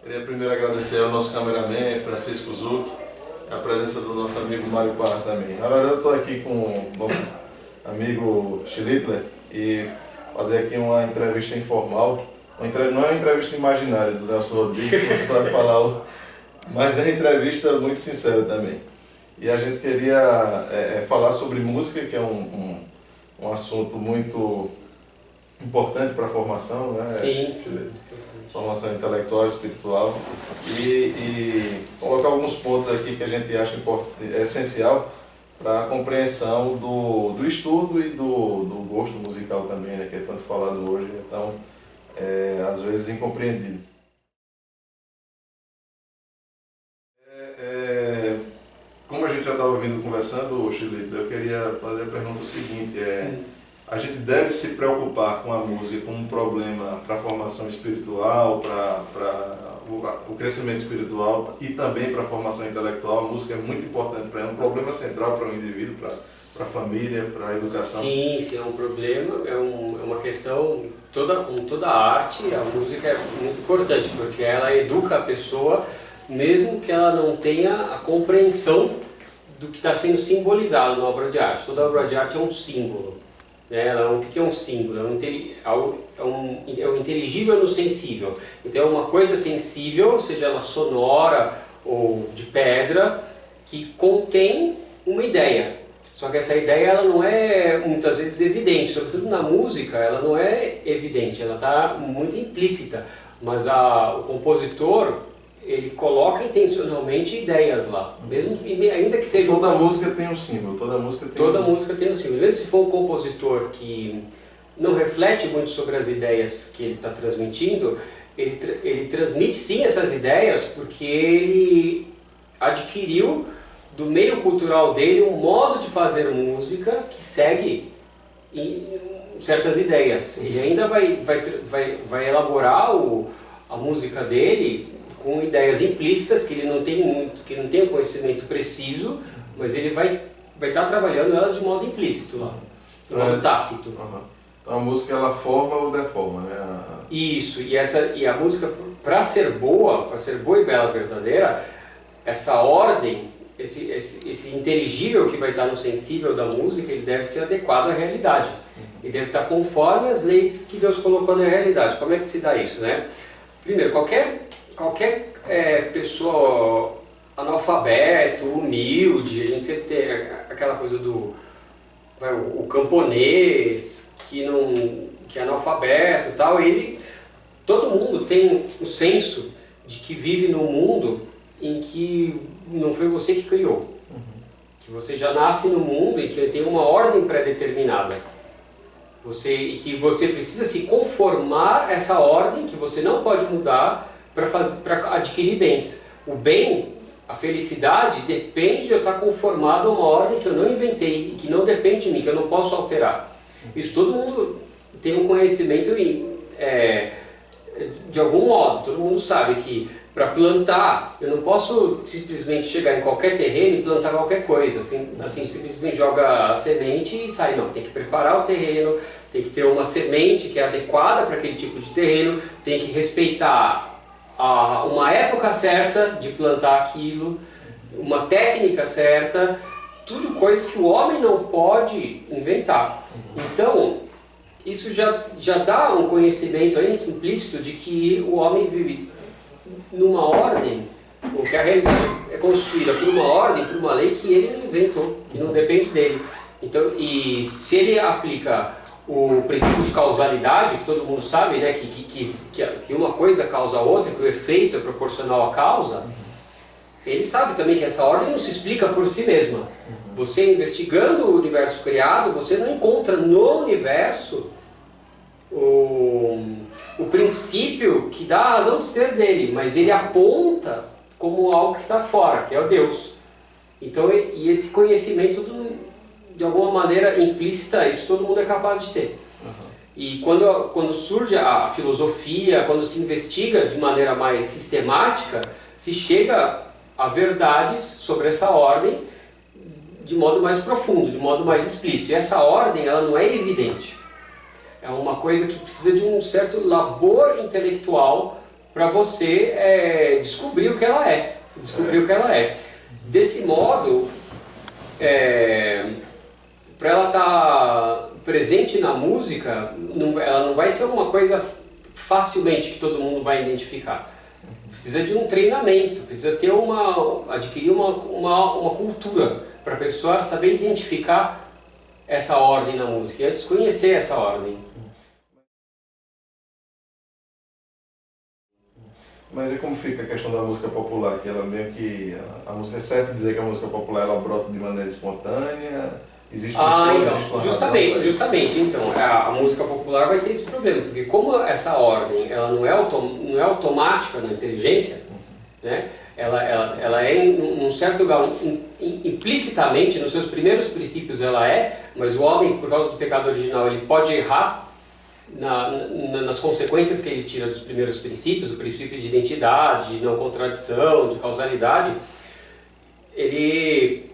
Queria primeiro agradecer ao nosso cameraman, Francisco Zucchi, a presença do nosso amigo Mário Parra também. Na verdade, eu estou aqui com o nosso amigo Schlittler e fazer aqui uma entrevista informal. Não é uma entrevista imaginária do Nelson Rodrigues, que você sabe falar, mas é uma entrevista muito sincera também. E a gente queria falar sobre música, que é um assunto muito importante para a formação, né? Sim, sim. Formação intelectual e espiritual. E colocar alguns pontos aqui que a gente acha essencial para a compreensão do estudo e do gosto musical também, né? Que é tanto falado hoje, então, às vezes incompreendido. Como a gente já estava vindo conversando, Schlittler, eu queria fazer a pergunta seguinte, a gente deve se preocupar com a música como um problema para a formação espiritual, para o crescimento espiritual e também para a formação intelectual. A música é muito importante para um problema central para o indivíduo, para a família, para a educação. Sim, sim, é um problema, é uma questão, como toda arte, a música é muito importante, porque ela educa a pessoa, mesmo que ela não tenha a compreensão do que está sendo simbolizado na obra de arte. Toda obra de arte é um símbolo. O que é um símbolo? É o inteligível no sensível. Então é uma coisa sensível, seja ela sonora ou de pedra, que contém uma ideia. Só que essa ideia ela não é muitas vezes evidente, sobretudo na música ela não é evidente, ela está muito implícita. Mas o compositor, ele coloca intencionalmente ideias lá, mesmo ainda que seja... Toda música tem um símbolo, toda música tem um símbolo. Mesmo se for um compositor que não reflete muito sobre as ideias que ele está transmitindo, ele transmite sim essas ideias porque ele adquiriu do meio cultural dele um modo de fazer música que segue certas ideias. Ele ainda vai elaborar a música dele com ideias implícitas que ele não tem um conhecimento preciso, mas ele vai estar trabalhando elas de modo implícito lá, de modo tácito. Então a música ela forma ou deforma, né? Isso, e a música, para ser boa e bela, verdadeira, essa ordem, esse inteligível que vai estar no sensível da música, ele deve ser adequado à realidade. Ele deve estar conforme as leis que Deus colocou na realidade. Como é que se dá isso, né? Primeiro, qualquer pessoa analfabeto, humilde, a gente sempre tem aquela coisa o camponês que é analfabeto e tal, todo mundo tem o senso de que vive num mundo em que não foi você que criou, que você já nasce no mundo e que tem uma ordem pré-determinada. E que você precisa se conformar a essa ordem, que você não pode mudar para adquirir bens. O bem, a felicidade, depende de eu estar conformado a uma ordem que eu não inventei e que não depende de mim, que eu não posso alterar. Isso todo mundo tem um conhecimento de algum modo. Todo mundo sabe que para plantar, eu não posso simplesmente chegar em qualquer terreno e plantar qualquer coisa. Assim simplesmente joga a semente e sai. Não, tem que preparar o terreno, tem que ter uma semente que é adequada para aquele tipo de terreno, tem que respeitar uma época certa de plantar aquilo, uma técnica certa, tudo coisas que o homem não pode inventar. Então, isso já dá um conhecimento aí implícito de que o homem vive numa ordem, ou que a realidade é constituída por uma ordem, por uma lei que ele não inventou, que não depende dele. Então, e se ele aplica o princípio de causalidade, que todo mundo sabe, né, que uma coisa causa a outra, que o efeito é proporcional à causa, ele sabe também que essa ordem não se explica por si mesma. Você investigando o universo criado, você não encontra no universo o princípio que dá a razão de ser dele, mas ele aponta como algo que está fora, que é o Deus. Então, e esse conhecimento de alguma maneira implícita, isso todo mundo é capaz de ter. E quando surge a filosofia, quando se investiga de maneira mais sistemática, se chega a verdades sobre essa ordem de modo mais profundo, de modo mais explícito. E essa ordem, ela não é evidente. É uma coisa que precisa de um certo labor intelectual para você descobrir o que ela é. Descobrir o que ela é. Desse modo, para ela estar presente na música, ela não vai ser uma coisa facilmente que todo mundo vai identificar. Precisa de um treinamento, precisa ter adquirir uma cultura para a pessoa saber identificar essa ordem na música, e antes conhecer essa ordem. Mas e como fica a questão da música popular? Que ela meio que... A música é certo dizer que a música popular ela brota de maneira espontânea? Existe então, justamente, então, a música popular vai ter esse problema, porque como essa ordem ela não é automática na inteligência, né? Ela é, num certo grau, implicitamente, nos seus primeiros princípios ela é, mas o homem, por causa do pecado original, ele pode errar nas consequências que ele tira dos primeiros princípios, o princípio de identidade, de não contradição, de causalidade. Ele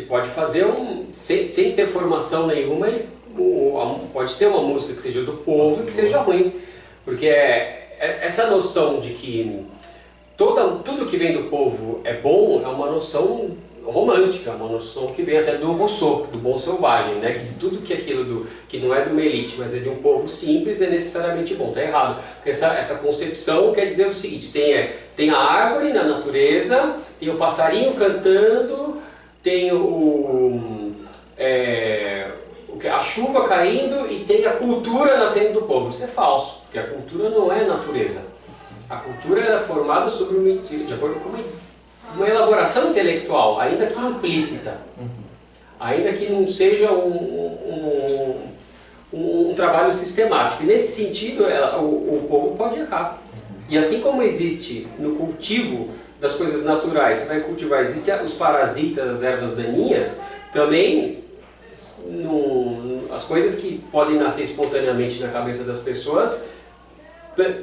pode fazer, sem ter formação nenhuma, ele pode ter uma música que seja do povo e que seja ruim. Porque essa noção de que tudo que vem do povo é bom é uma noção romântica, uma noção que vem até do Rousseau, do Bom Selvagem, né? Que tudo que aquilo que não é de uma elite, mas é de um povo simples, é necessariamente bom. Está errado. Porque essa concepção quer dizer o seguinte: tem a árvore na natureza, tem o passarinho cantando, tem a chuva caindo e tem a cultura nascendo do povo. Isso é falso, porque a cultura não é natureza. A cultura é formada de acordo com uma elaboração intelectual, ainda que implícita, ainda que não seja um trabalho sistemático. E nesse sentido, o povo pode errar. E assim como existe no cultivo das coisas naturais, você vai cultivar, existem os parasitas, as ervas daninhas, também as coisas que podem nascer espontaneamente na cabeça das pessoas,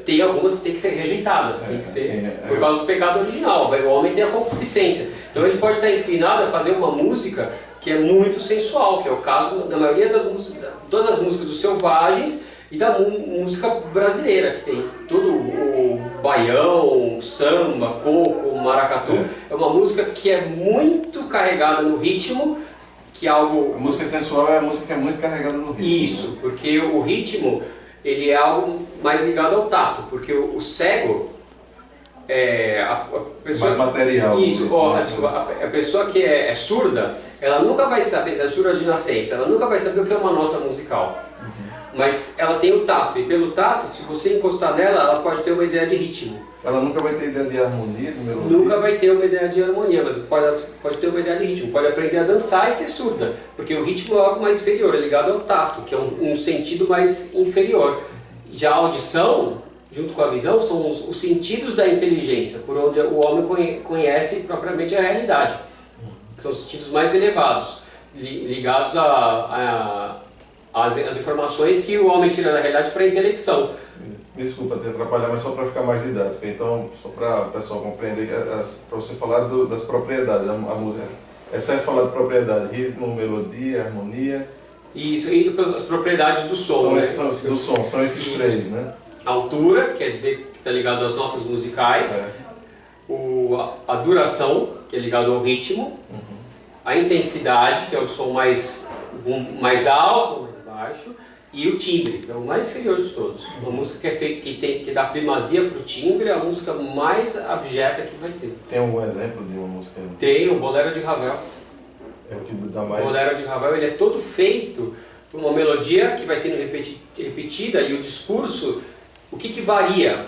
tem algumas que têm que ser rejeitadas, tem que ser por causa do pecado original. O homem tem a concupiscência, então ele pode estar inclinado a fazer uma música que é muito sensual, que é o caso da maioria das músicas, todas as músicas dos selvagens e da música brasileira, que tem todo o baião, samba, coco, maracatu. É uma música que é muito carregada no ritmo, que é algo... A música sensual é a música que é muito carregada no ritmo. Isso, porque o ritmo ele é algo mais ligado ao tato, porque o cego a pessoa... Mais material. Isso, a pessoa que é surda, ela nunca vai saber, é surda de nascença, ela nunca vai saber o que é uma nota musical. Mas ela tem o tato, e pelo tato, se você encostar nela, ela pode ter uma ideia de ritmo. Ela nunca vai ter ideia de harmonia, de melodia? Nunca vai ter uma ideia de harmonia, mas pode ter uma ideia de ritmo. Pode aprender a dançar e ser surda, porque o ritmo é algo mais inferior, é ligado ao tato, que é um sentido mais inferior. Já a audição, junto com a visão, são os sentidos da inteligência, por onde o homem conhece propriamente a realidade. São os sentidos mais elevados, ligados às informações que o homem tira da realidade para a intelecção. Me desculpa te atrapalhar, mas só para ficar mais didático. Então, só para o pessoal compreender, para você falar das propriedades, a música. É certo falar de propriedade, ritmo, melodia, harmonia. Isso, e as propriedades do som. São esses três, né? A altura, quer dizer que está ligado às notas musicais. A duração, que é ligado ao ritmo. A intensidade, que é o som mais alto, mais baixo. E o timbre, que é o mais inferior de todos. Uma música que dá primazia para o timbre é a música mais abjeta que vai ter. Tem algum exemplo de uma música? Tem, o Bolero de Ravel. É o que dá mais? O Bolero de Ravel ele é todo feito por uma melodia que vai sendo repetida, e o discurso, o que varia?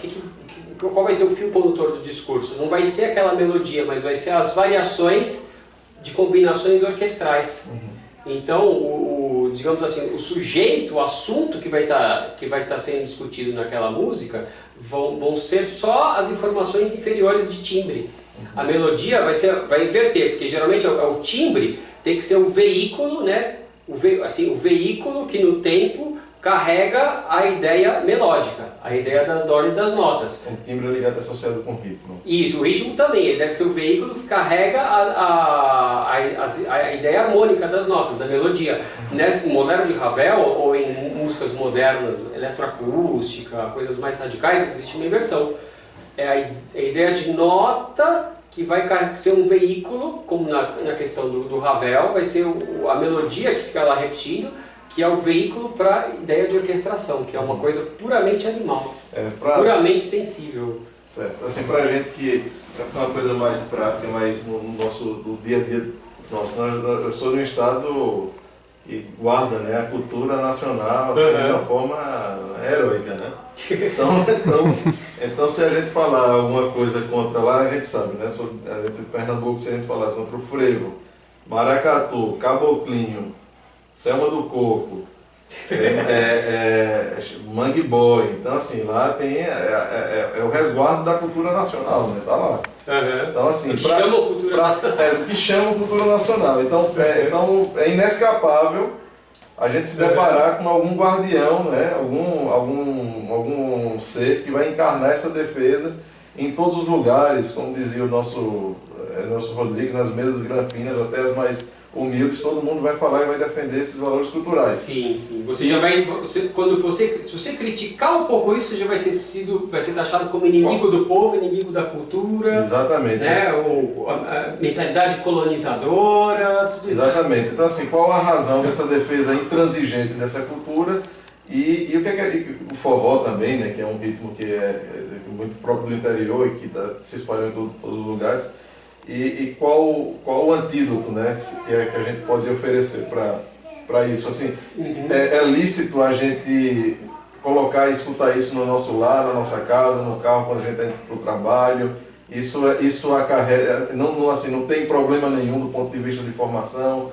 Qual vai ser o fio condutor do discurso? Não vai ser aquela melodia, mas vai ser as variações de combinações orquestrais. Então, digamos assim, o sujeito, o assunto que vai estar sendo discutido naquela música vão ser só as informações inferiores de timbre. A melodia vai inverter, porque geralmente o timbre tem que ser o veículo, né? O veículo que no tempo carrega a ideia melódica, a ideia das ordens das notas. O timbre ligado associado com o ritmo. Isso, o ritmo também, ele deve ser o veículo que carrega a ideia harmônica das notas, da melodia. Nesse Bolero de Ravel, ou em músicas modernas, eletroacústica, coisas mais radicais, existe uma inversão. é a ideia de nota que vai ser um veículo, como na questão do Ravel, vai ser a melodia que fica lá repetindo, que é o veículo para a ideia de orquestração, que é uma coisa puramente animal, puramente sensível. Certo. Assim, pra gente que é uma coisa mais prática, mais no nosso dia a dia nosso, eu sou de um estado que guarda, né, a cultura nacional assim, de uma forma heróica, né? Então, se a gente falar alguma coisa contra lá, a gente sabe, né? A gente de Pernambuco, se a gente falar contra o frevo, maracatu, caboclinho, selma do coco, mangue boy, então assim, lá tem o resguardo da cultura nacional, né? Tá lá. Então assim, o que chama cultura nacional. Então é inescapável a gente se deparar com algum guardião, né? Algum ser que vai encarnar essa defesa em todos os lugares, como dizia o nosso Rodrigo, nas mesas granfinas, até as mais humildes, todo mundo vai falar e vai defender esses valores culturais. Sim, sim. Você já vai, se você criticar um pouco isso, você já vai ser taxado como inimigo do povo, inimigo da cultura. Exatamente. Né? A mentalidade colonizadora, tudo isso. Exatamente. Então assim, qual a razão dessa defesa intransigente dessa cultura? E o que é o forró também, né, que é um ritmo que é muito próprio do interior e que se espalhou em todos os lugares. E qual o antídoto, né, que a gente pode oferecer para isso? Assim, é lícito a gente colocar e escutar isso no nosso lar, na nossa casa, no carro, quando a gente está indo para o trabalho. Isso acarreta, não tem problema nenhum do ponto de vista de formação.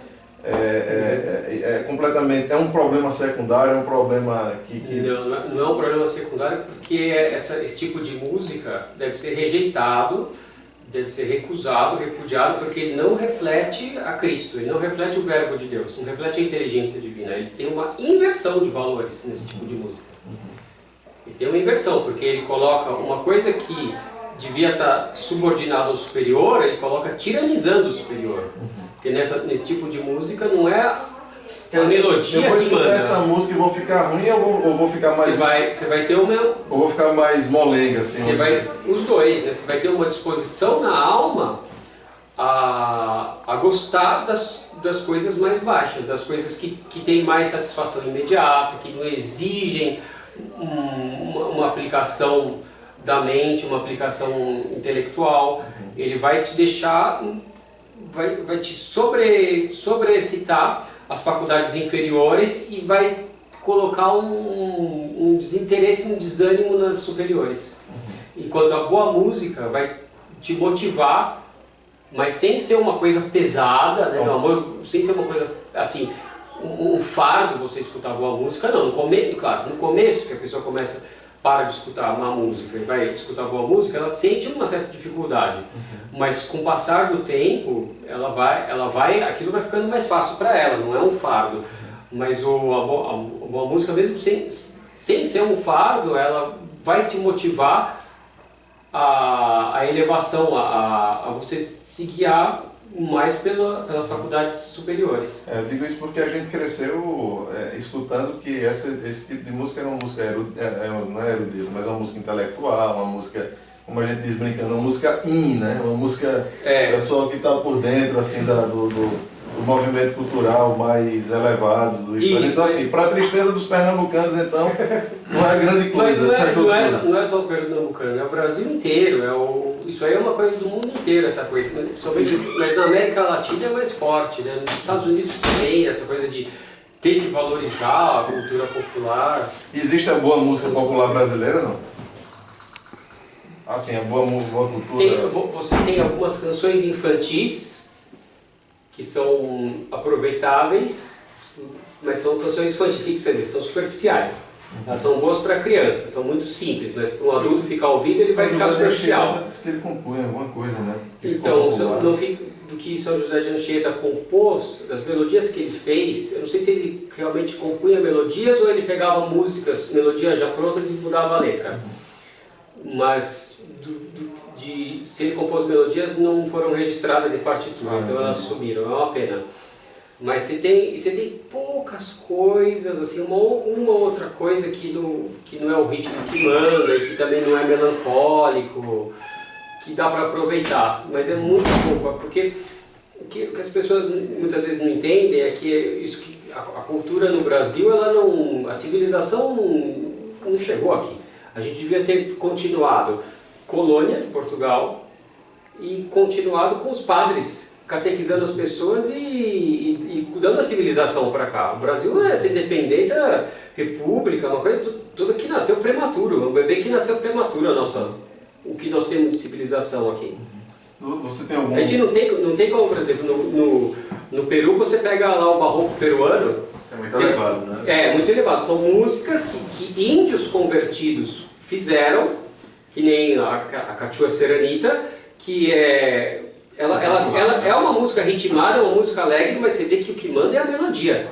Completamente, é um problema secundário, é um problema que... Não é um problema secundário, porque esse tipo de música deve ser rejeitado, deve ser recusado, repudiado, porque ele não reflete a Cristo, ele não reflete o verbo de Deus, não reflete a inteligência divina. Ele tem uma inversão de valores nesse tipo de música. Ele tem uma inversão, porque ele coloca uma coisa que devia estar subordinada ao superior, ele coloca tiranizando o superior. Porque nesse tipo de música não é a melodia eu vou que escutar manda. essa música e vou ficar ruim ou vou ficar mais... Você vai ter uma... Ou vou ficar mais molenga, assim? Os dois, né? Você vai ter uma disposição na alma a gostar das coisas mais baixas, das coisas que têm mais satisfação imediata, que não exigem uma aplicação da mente, uma aplicação intelectual. Ele vai te deixar... Vai te sobreexcitar as faculdades inferiores e vai colocar um desinteresse, um desânimo nas superiores. Enquanto a boa música vai te motivar, mas sem ser uma coisa pesada, né? Sem ser uma coisa assim, um fardo você escutar boa música, não. No começo que a pessoa para de escutar uma música e vai escutar boa música, ela sente uma certa dificuldade. Mas com o passar do tempo, aquilo vai ficando mais fácil para ela, não é um fardo. Mas a boa música, mesmo sem ser um fardo, ela vai te motivar a elevação, a você se guiar mais pelas faculdades superiores. Eu digo isso porque a gente cresceu escutando que esse tipo de música era uma música não é erudita, mas uma música intelectual, uma música, como a gente diz brincando, uma música né? Uma música pessoal que está por dentro assim, do movimento cultural mais elevado do estado. Então assim, para a tristeza dos pernambucanos, então, não é grande coisa. Não é só o pernambucano, é o Brasil inteiro, isso aí é uma coisa do mundo inteiro, essa coisa. Mas na América Latina é mais forte, né? Nos Estados Unidos também, essa coisa de ter que valorizar a cultura popular. Existe a boa música popular brasileira, não? Assim, a boa cultura... Você tem algumas canções infantis que são aproveitáveis, mas são canções infantis, que são superficiais. Elas são boas para criança, são muito simples, mas para um adulto ficar ouvindo ele vai ficar superficial. Diz que ele compunha alguma coisa, né? Então, do que São José de Anchieta compôs, das melodias que ele fez, eu não sei se ele realmente compunha melodias ou ele pegava melodias já prontas e mudava a letra. Mas se ele compôs melodias, não foram registradas em partitura, então elas sumiram, é uma pena. Mas você tem poucas coisas, assim, uma outra coisa que não é o ritmo que manda, e que também não é melancólico, que dá para aproveitar, mas é muito pouco, porque o que as pessoas muitas vezes não entendem é que isso que a cultura no Brasil, a civilização não chegou aqui. A gente devia ter continuado colônia de Portugal e continuado com os padres catequizando as pessoas e dando a civilização para cá. O Brasil é essa independência, república, uma coisa tudo que nasceu prematuro, um bebê que nasceu prematuro, o que nós temos de civilização aqui. Você tem algum... A gente não tem como, por exemplo, no Peru você pega lá o barroco peruano. É muito elevado, né? É, muito elevado. São músicas que índios convertidos fizeram, que nem a Cachua Seranita, que ela é uma música ritmada, uma música alegre, mas você vê que o que manda é a melodia.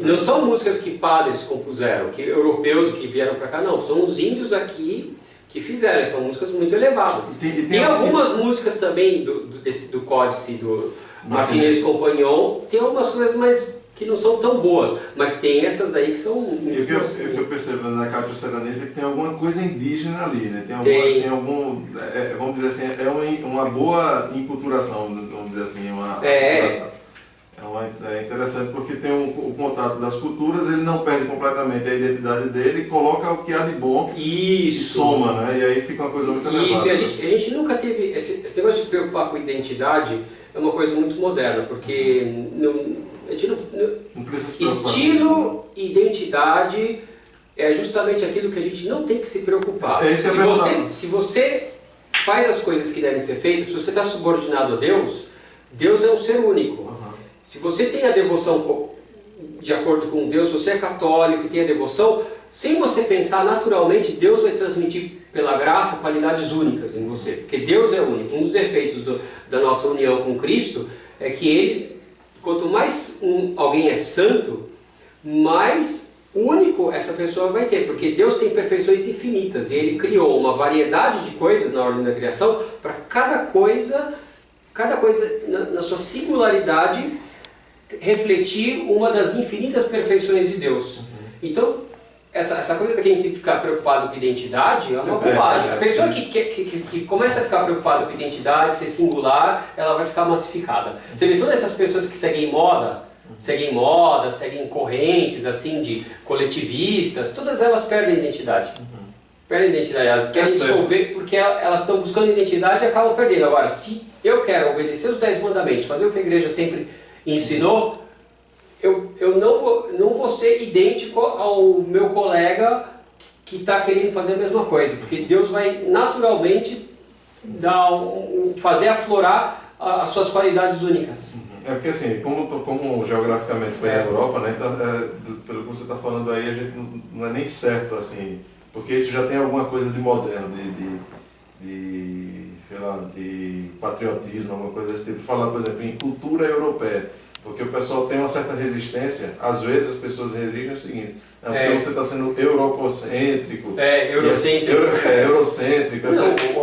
Não são músicas que padres compuseram, que europeus que vieram para cá, não. São os índios aqui que fizeram, são músicas muito elevadas. Tem algumas músicas também do Códice, do Martinez Compagnon, tem algumas coisas mais que não são tão boas, mas tem essas daí que são muito boas. O que eu percebo na Cachua Seranita é que tem alguma coisa indígena ali, né? Tem algum, vamos dizer assim, é uma boa enculturação, vamos dizer assim, É interessante porque tem o contato das culturas, ele não perde completamente a identidade dele e coloca o que há de bom e soma, né? E aí fica uma coisa muito elevada. Isso, e a gente nunca teve... Esse negócio de se preocupar com identidade é uma coisa muito moderna, porque a gente não precisa se preocupar. Estilo e identidade é justamente aquilo que a gente não tem que se preocupar. É isso que se você faz as coisas que devem ser feitas, se você está subordinado a Deus, Deus é um ser único. Se você tem a devoção de acordo com Deus, se você é católico e tem a devoção, sem você pensar naturalmente, Deus vai transmitir pela graça qualidades únicas em você, porque Deus é único. Um dos efeitos da nossa união com Cristo é que Ele, quanto mais alguém é santo, mais único essa pessoa vai ter, porque Deus tem perfeições infinitas e Ele criou uma variedade de coisas na ordem da criação para cada coisa na sua singularidade refletir uma das infinitas perfeições de Deus. Então, essa coisa que a gente tem que ficar preocupado com identidade é uma bobagem. A pessoa que começa a ficar preocupada com identidade, ser singular, ela vai ficar massificada. Você vê todas essas pessoas que seguem moda, seguem correntes assim de coletivistas, todas elas perdem identidade. Perdem identidade, elas querem dissolver porque elas estão buscando identidade e acabam perdendo. Agora, se eu quero obedecer os 10 mandamentos, fazer o que a igreja sempre ensinou, eu não vou ser idêntico ao meu colega que está querendo fazer a mesma coisa, porque Deus vai naturalmente fazer aflorar as suas qualidades únicas. É porque assim, como geograficamente foi na Europa, né, então, pelo que você está falando aí, a gente não é nem certo assim, porque isso já tem alguma coisa de moderno, sei lá, de patriotismo, alguma coisa desse tipo. Falar, por exemplo, em cultura europeia, porque o pessoal tem uma certa resistência, às vezes as pessoas resistem o seguinte, porque você está sendo europocêntrico. Eurocêntrico.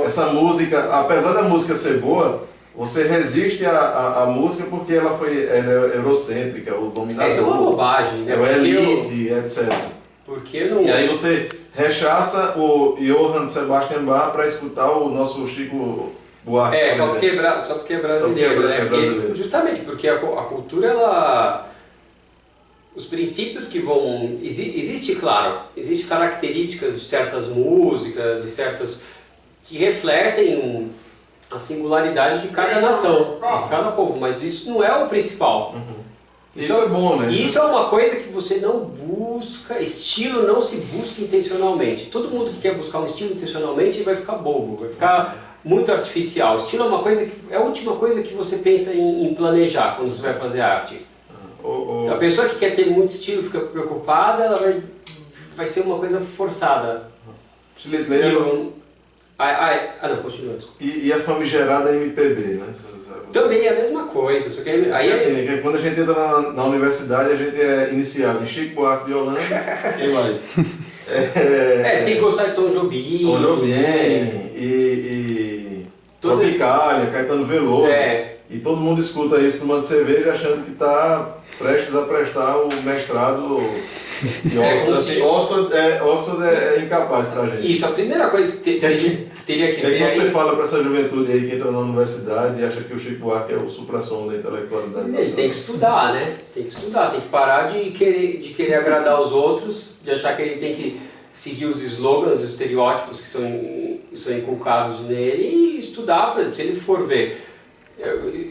Essa música, apesar da música ser boa, você resiste à música porque ela é eurocêntrica, o dominador. Isso é uma bobagem, né? É o elite, etc. Porque não... E aí você rechaça o Johann Sebastian Bach para escutar o nosso Chico Buarque. Só porque é brasileiro, né? Porque, justamente porque a cultura, os princípios que vão... Existe características de certas músicas, que refletem a singularidade de cada nação, de cada povo, mas isso não é o principal. Isso é bom, né? Isso é uma coisa que você não busca, estilo não se busca intencionalmente. Todo mundo que quer buscar um estilo intencionalmente vai ficar bobo, vai ficar muito artificial. Estilo é a última coisa que você pensa em planejar quando você vai fazer arte. A pessoa que quer ter muito estilo fica preocupada, ela vai ser uma coisa forçada. Não, continua, desculpa. E a famigerada MPB, né? Também é a mesma coisa, só que aí assim, quando a gente entra na universidade, a gente é iniciado em Chico Buarque de Holanda e mais. Você tem que gostar de Tom Jobim. Tom Jobim e Tropicália, Caetano Veloso. E todo mundo escuta isso tomando cerveja achando que está prestes a prestar o mestrado de Oxford. Assim, Oxford é incapaz pra gente. Isso, a primeira coisa que teria que ver. O que você fala para essa juventude aí que entra na universidade e acha que o Chico Buarque é o supra-som da intelectualidade? Ele tem que estudar, né? Tem que estudar, tem que parar de querer agradar os outros, de achar que ele tem que seguir os slogans, os estereótipos que são inculcados nele e estudar. Por exemplo, se ele for ver,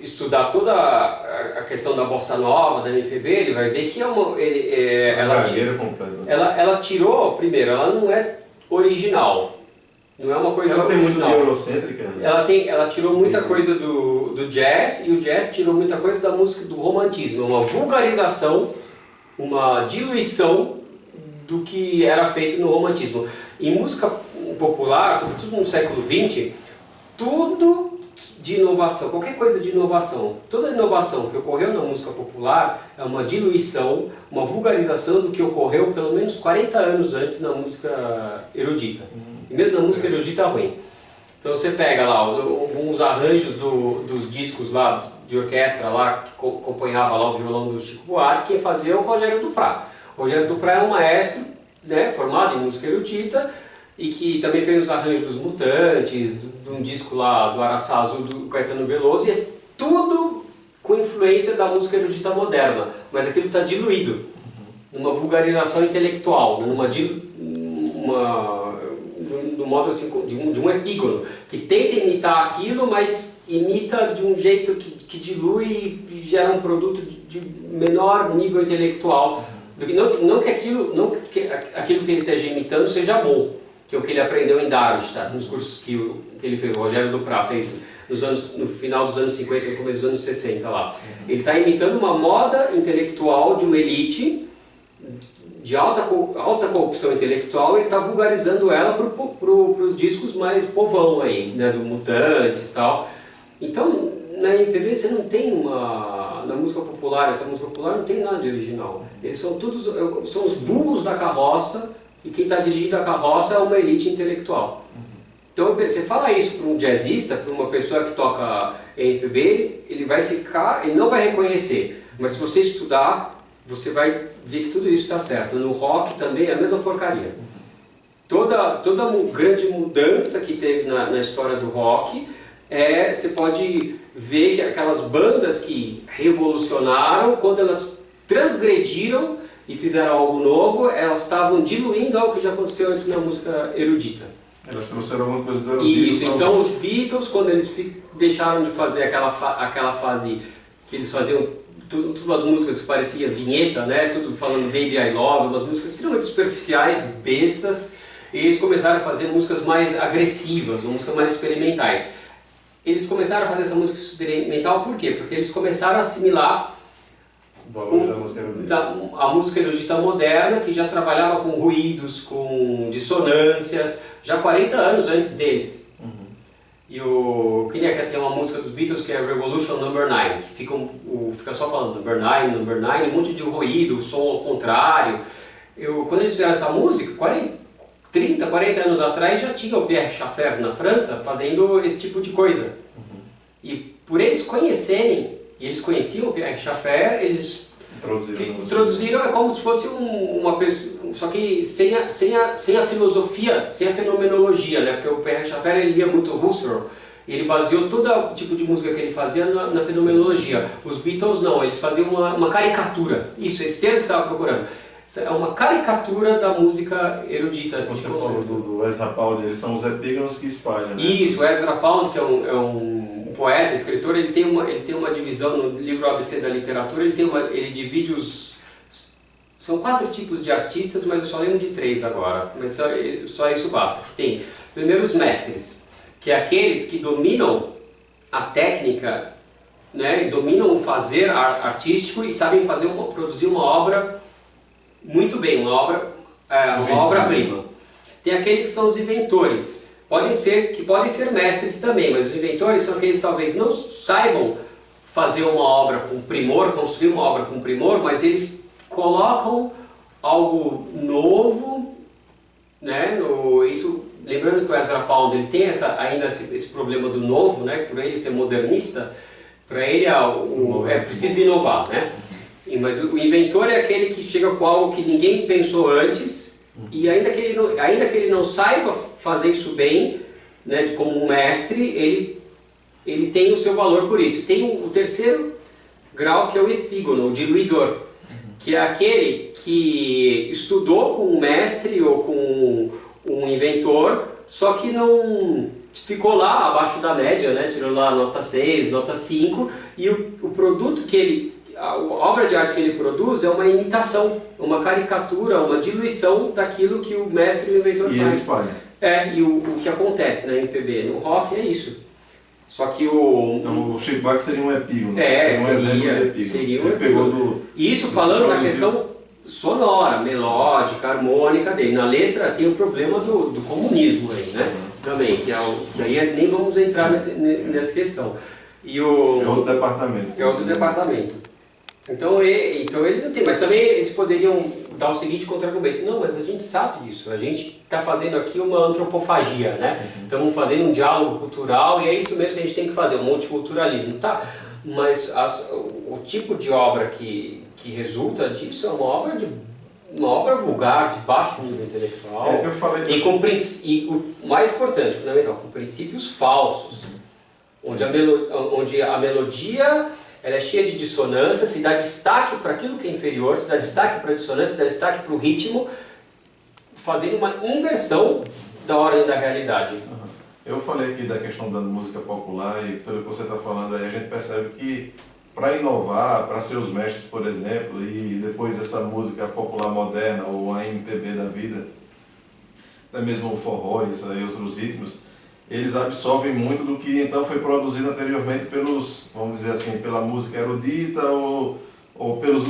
estudar toda a questão da bossa nova, da MPB, ele vai ver que ela tirou, primeiro, ela não é original. Não é uma coisa ela tem original. Muito de eurocêntrica. Né? Ela tirou muita coisa do jazz, e o jazz tirou muita coisa da música do romantismo. Uma vulgarização, uma diluição do que era feito no romantismo. Em música popular, sobretudo no século XX, tudo de inovação, qualquer coisa de inovação, toda inovação que ocorreu na música popular é uma diluição, uma vulgarização do que ocorreu pelo menos 40 anos antes na música erudita. E mesmo na música erudita ruim. Então você pega lá alguns arranjos dos discos lá de orquestra lá, que acompanhava lá o violão do Chico Buarque, quem fazia é o Rogério Duprat. O Rogério Duprat é um maestro, né, formado em música erudita e que também fez os arranjos dos Mutantes, de um disco lá do Araçá Azul do Caetano Veloso, e é tudo com influência da música erudita moderna, mas aquilo está diluído numa vulgarização intelectual, no modo assim, de um epígono, que tenta imitar aquilo, mas imita de um jeito que dilui e gera um produto de menor nível intelectual. Não que aquilo que ele esteja imitando seja bom, que é o que ele aprendeu em Darmstadt, nos cursos que ele fez, o Rogério Duprat fez no final dos anos 50 e no começo dos anos 60 lá. Ele está imitando uma moda intelectual de uma elite de alta corrupção intelectual, ele está vulgarizando ela para os discos mais povão aí, né, do Mutantes e tal. Então, na MPB você não tem na música popular, essa música popular não tem nada de original. Eles são os burros da carroça, e quem está dirigindo a carroça é uma elite intelectual. Então, você fala isso para um jazzista, para uma pessoa que toca MPB, ele não vai reconhecer. Mas se você estudar, você vai ver que tudo isso está certo. No rock também é a mesma porcaria. Toda grande mudança que teve na história do rock, você pode ver que aquelas bandas que revolucionaram, quando elas transgrediram e fizeram algo novo, elas estavam diluindo algo que já aconteceu antes na música erudita. Elas trouxeram alguma coisa do erudito. Isso, então os Beatles, quando eles deixaram de fazer aquela fase que eles faziam todas as músicas que parecia vinheta, né? Tudo falando Baby I Love, umas músicas extremamente superficiais, bestas, e eles começaram a fazer músicas mais agressivas, músicas mais experimentais. Eles começaram a fazer essa música experimental por quê? Porque eles começaram a assimilar a música erudita moderna, que já trabalhava com ruídos, com dissonâncias, já 40 anos antes deles. E que nem tem uma música dos Beatles que é Revolution Number 9, que fica só falando Number 9, um monte de ruído, som ao contrário. Quando eles fizeram essa música, 30, 40 anos atrás, já tinha o Pierre Schaeffer na França fazendo esse tipo de coisa. E por eles conhecerem, e eles conheciam o Pierre Schaeffer, eles introduziram, é como se fosse uma pessoa, só que sem a filosofia, sem a fenomenologia, né? Porque o Pierre Schaeffer ele lia muito Husserl, e ele baseou todo o tipo de música que ele fazia na fenomenologia. Os Beatles não, eles faziam uma caricatura, esse termo que eu estava procurando. É uma caricatura da música erudita. Você falou do Ezra Pound, eles são os epígonos que espalham, né? Isso, o Ezra Pound, que é um poeta, escritor, ele tem uma divisão no livro ABC da Literatura, ele divide são 4 tipos de artistas, mas eu só lembro de 3 agora, mas só isso basta. Tem, primeiro, os mestres, que é aqueles que dominam a técnica, né, dominam o fazer artístico e sabem produzir uma obra muito bem, uma obra-prima. Tem aqueles que são os inventores, podem ser mestres também, mas os inventores são aqueles que talvez não saibam fazer uma obra com primor, construir uma obra com primor, mas eles colocam algo novo, né? Lembrando que o Ezra Pound ele tem ainda esse problema do novo, né? Por ele ser modernista, para ele é preciso inovar, né? Mas o inventor é aquele que chega com algo que ninguém pensou antes, e ainda que ele não saiba fazer isso bem, né, como um mestre, ele tem o seu valor por isso. Tem o terceiro grau, que é o epígono, o diluidor, que é aquele que estudou com um mestre ou com um inventor, só que não ficou lá abaixo da média, né? Tirou lá nota 6, nota 5, e o produto a obra de arte que ele produz é uma imitação, uma caricatura, uma diluição daquilo que o mestre e o inventor faz. E ele espalha. E o que acontece na MPB, no rock é isso. Só que Então o Chico Buarque seria um epígono, seria um exemplo de epígono. Seria um ele pegou do... Isso falando na questão sonora, melódica, harmônica dele. Na letra tem o problema do comunismo aí, né? Também, que daí nem vamos entrar nessa questão. É outro departamento. É outro departamento. Então ele não tem, mas também eles poderiam dar o seguinte contra-argumento: não, mas a gente sabe disso, a gente está fazendo aqui uma antropofagia, né? Estamos fazendo um diálogo cultural e é isso mesmo que a gente tem que fazer, um multiculturalismo, tá? Mas o tipo de obra que resulta disso é uma obra vulgar, de baixo nível intelectual, eu falei... e o mais importante, fundamental, com princípios falsos, onde a melodia ela é cheia de dissonância, se dá destaque para aquilo que é inferior, se dá destaque para a dissonância, se dá destaque para o ritmo, fazendo uma inversão da ordem da realidade. Eu falei aqui da questão da música popular e pelo que você está falando aí, a gente percebe que para inovar, para ser os mestres, por exemplo, e depois essa música popular moderna ou a MPB da vida, até mesmo o forró e outros ritmos, eles absorvem muito do que então foi produzido anteriormente pelos, vamos dizer assim, pela música erudita ou pelos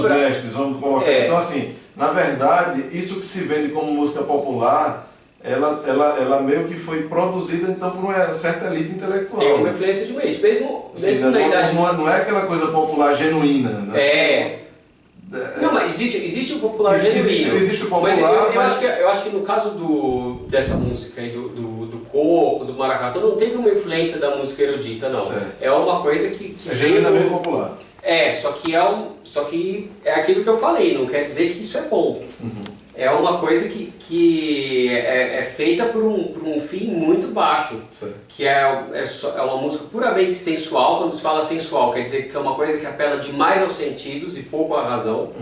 mestres, vamos colocar. Então assim, na verdade, isso que se vende como música popular, ela meio que foi produzida então por uma certa elite intelectual. Tem uma influência de mesmo na idade. Não é aquela coisa popular genuína, né? Não, mas existe o popular genuíno. Existe o popular, mas eu acho que no caso dessa música aí, do coco, do maracatu, não teve uma influência da música erudita, não. Certo. É uma coisa que é genuinamente popular. Só que é aquilo que eu falei, não quer dizer que isso é bom. É uma coisa que é feita por um fim muito baixo, certo. Que é uma música puramente sensual. Quando se fala sensual, quer dizer que é uma coisa que apela demais aos sentidos e pouco à razão,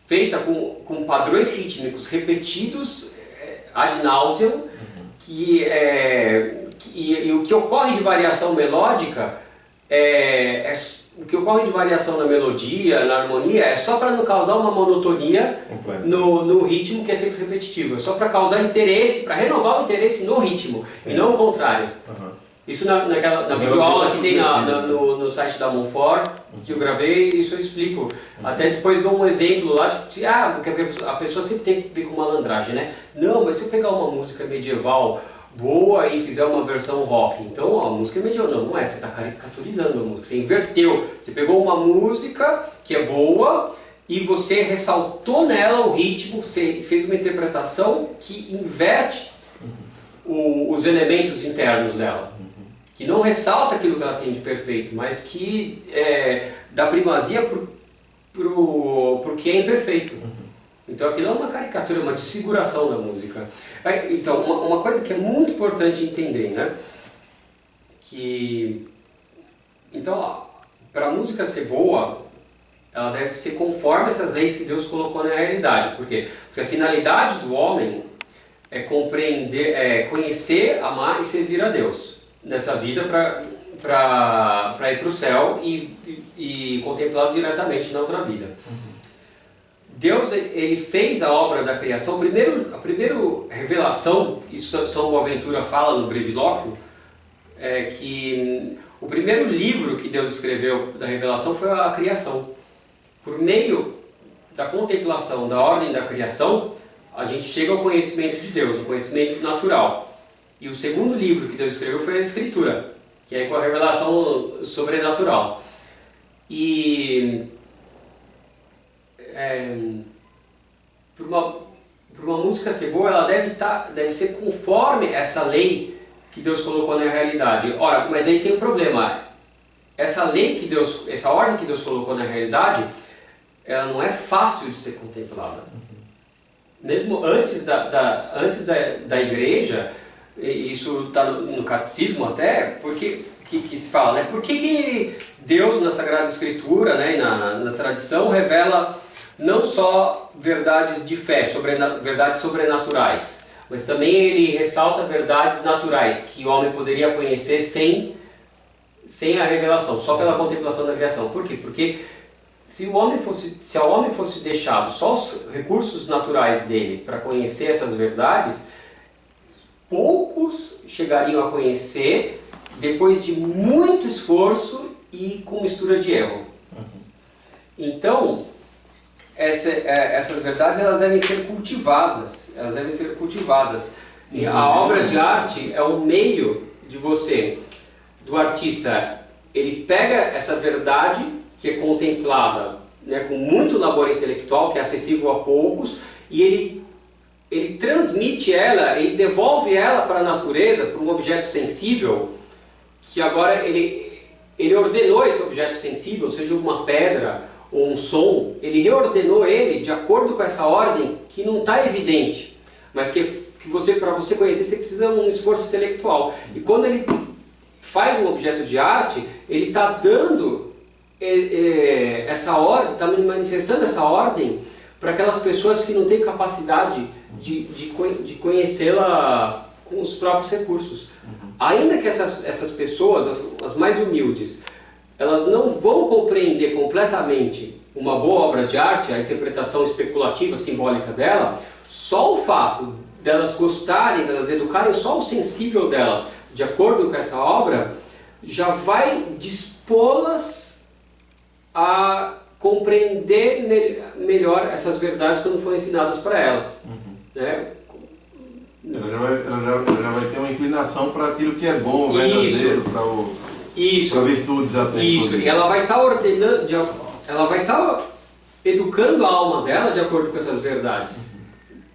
feita com padrões rítmicos repetidos ad nauseam, e o que ocorre de variação melódica o que ocorre de variação na melodia, na harmonia, é só para não causar uma monotonia no ritmo, que é sempre repetitivo. É só para causar interesse, para renovar o interesse no ritmo, e não o contrário. Isso na videoaula que tem no site da Monfort, que eu gravei, isso eu explico. Até depois dou um exemplo lá, porque a pessoa sempre tem que ver com malandragem, né? Não, mas se eu pegar uma música medieval boa e fizer uma versão rock, então a música é medieval. Não é, você está caricaturizando a música, você inverteu. Você pegou uma música que é boa e você ressaltou nela o ritmo, você fez uma interpretação que inverte os elementos internos dela. Que não ressalta aquilo que ela tem de perfeito, mas que dá primazia pro que é imperfeito. Então aquilo é uma caricatura, uma desfiguração da música. Então, uma coisa que é muito importante entender, né? Então, para a música ser boa, ela deve ser conforme essas leis que Deus colocou na realidade. Por quê? Porque a finalidade do homem é compreender, conhecer, amar e servir a Deus nessa vida para ir para o céu e contemplá-lo diretamente na outra vida. Deus, ele fez a obra da criação. A primeira revelação, isso São Boaventura fala no Brevilóquio, é que o primeiro livro que Deus escreveu da revelação foi a criação. Por meio da contemplação da ordem da criação, a gente chega ao conhecimento de Deus, o conhecimento natural. E o segundo livro que Deus escreveu foi a Escritura, que é com a revelação sobrenatural. E para uma música ser boa, ela deve ser conforme essa lei que Deus colocou na realidade. Ora, mas aí tem um problema. essa lei que Deus, essa ordem que Deus colocou na realidade, ela não é fácil de ser contemplada. Mesmo antes da igreja, e isso está no catecismo até, porque que se fala, né? Por que Deus na Sagrada Escritura, né, e na tradição, revela não só verdades de fé, verdades sobrenaturais, mas também ele ressalta verdades naturais, que o homem poderia conhecer sem a revelação, só pela contemplação da criação. Por quê? Porque se ao homem fosse deixado só os recursos naturais dele para conhecer essas verdades, poucos chegariam a conhecer depois de muito esforço e com mistura de erro. Então, essas verdades elas devem ser cultivadas. E a obra de arte é um meio de você, do artista, ele pega essa verdade que é contemplada, né, com muito labor intelectual, que é acessível a poucos, e ele transmite ela, ele devolve ela para a natureza, para um objeto sensível, que agora ele ordenou esse objeto sensível, seja uma pedra ou um som, ele reordenou ele de acordo com essa ordem que não está evidente, mas que para você conhecer você precisa de um esforço intelectual. E quando ele faz um objeto de arte, ele está dando essa ordem, está manifestando essa ordem para aquelas pessoas que não têm capacidade de conhecê-la com os próprios recursos. Ainda que essas pessoas, as mais humildes, elas não vão compreender completamente uma boa obra de arte, a interpretação especulativa, simbólica dela, só o fato delas gostarem, delas educarem só o sensível delas, de acordo com essa obra, já vai dispô-las a compreender melhor essas verdades quando forem ensinadas para elas. Né? Ela já vai ter uma inclinação para aquilo que é bom, verdadeiro, para virtudes até. Isso, e ela vai estar ordenando, ela vai estar educando a alma dela de acordo com essas verdades,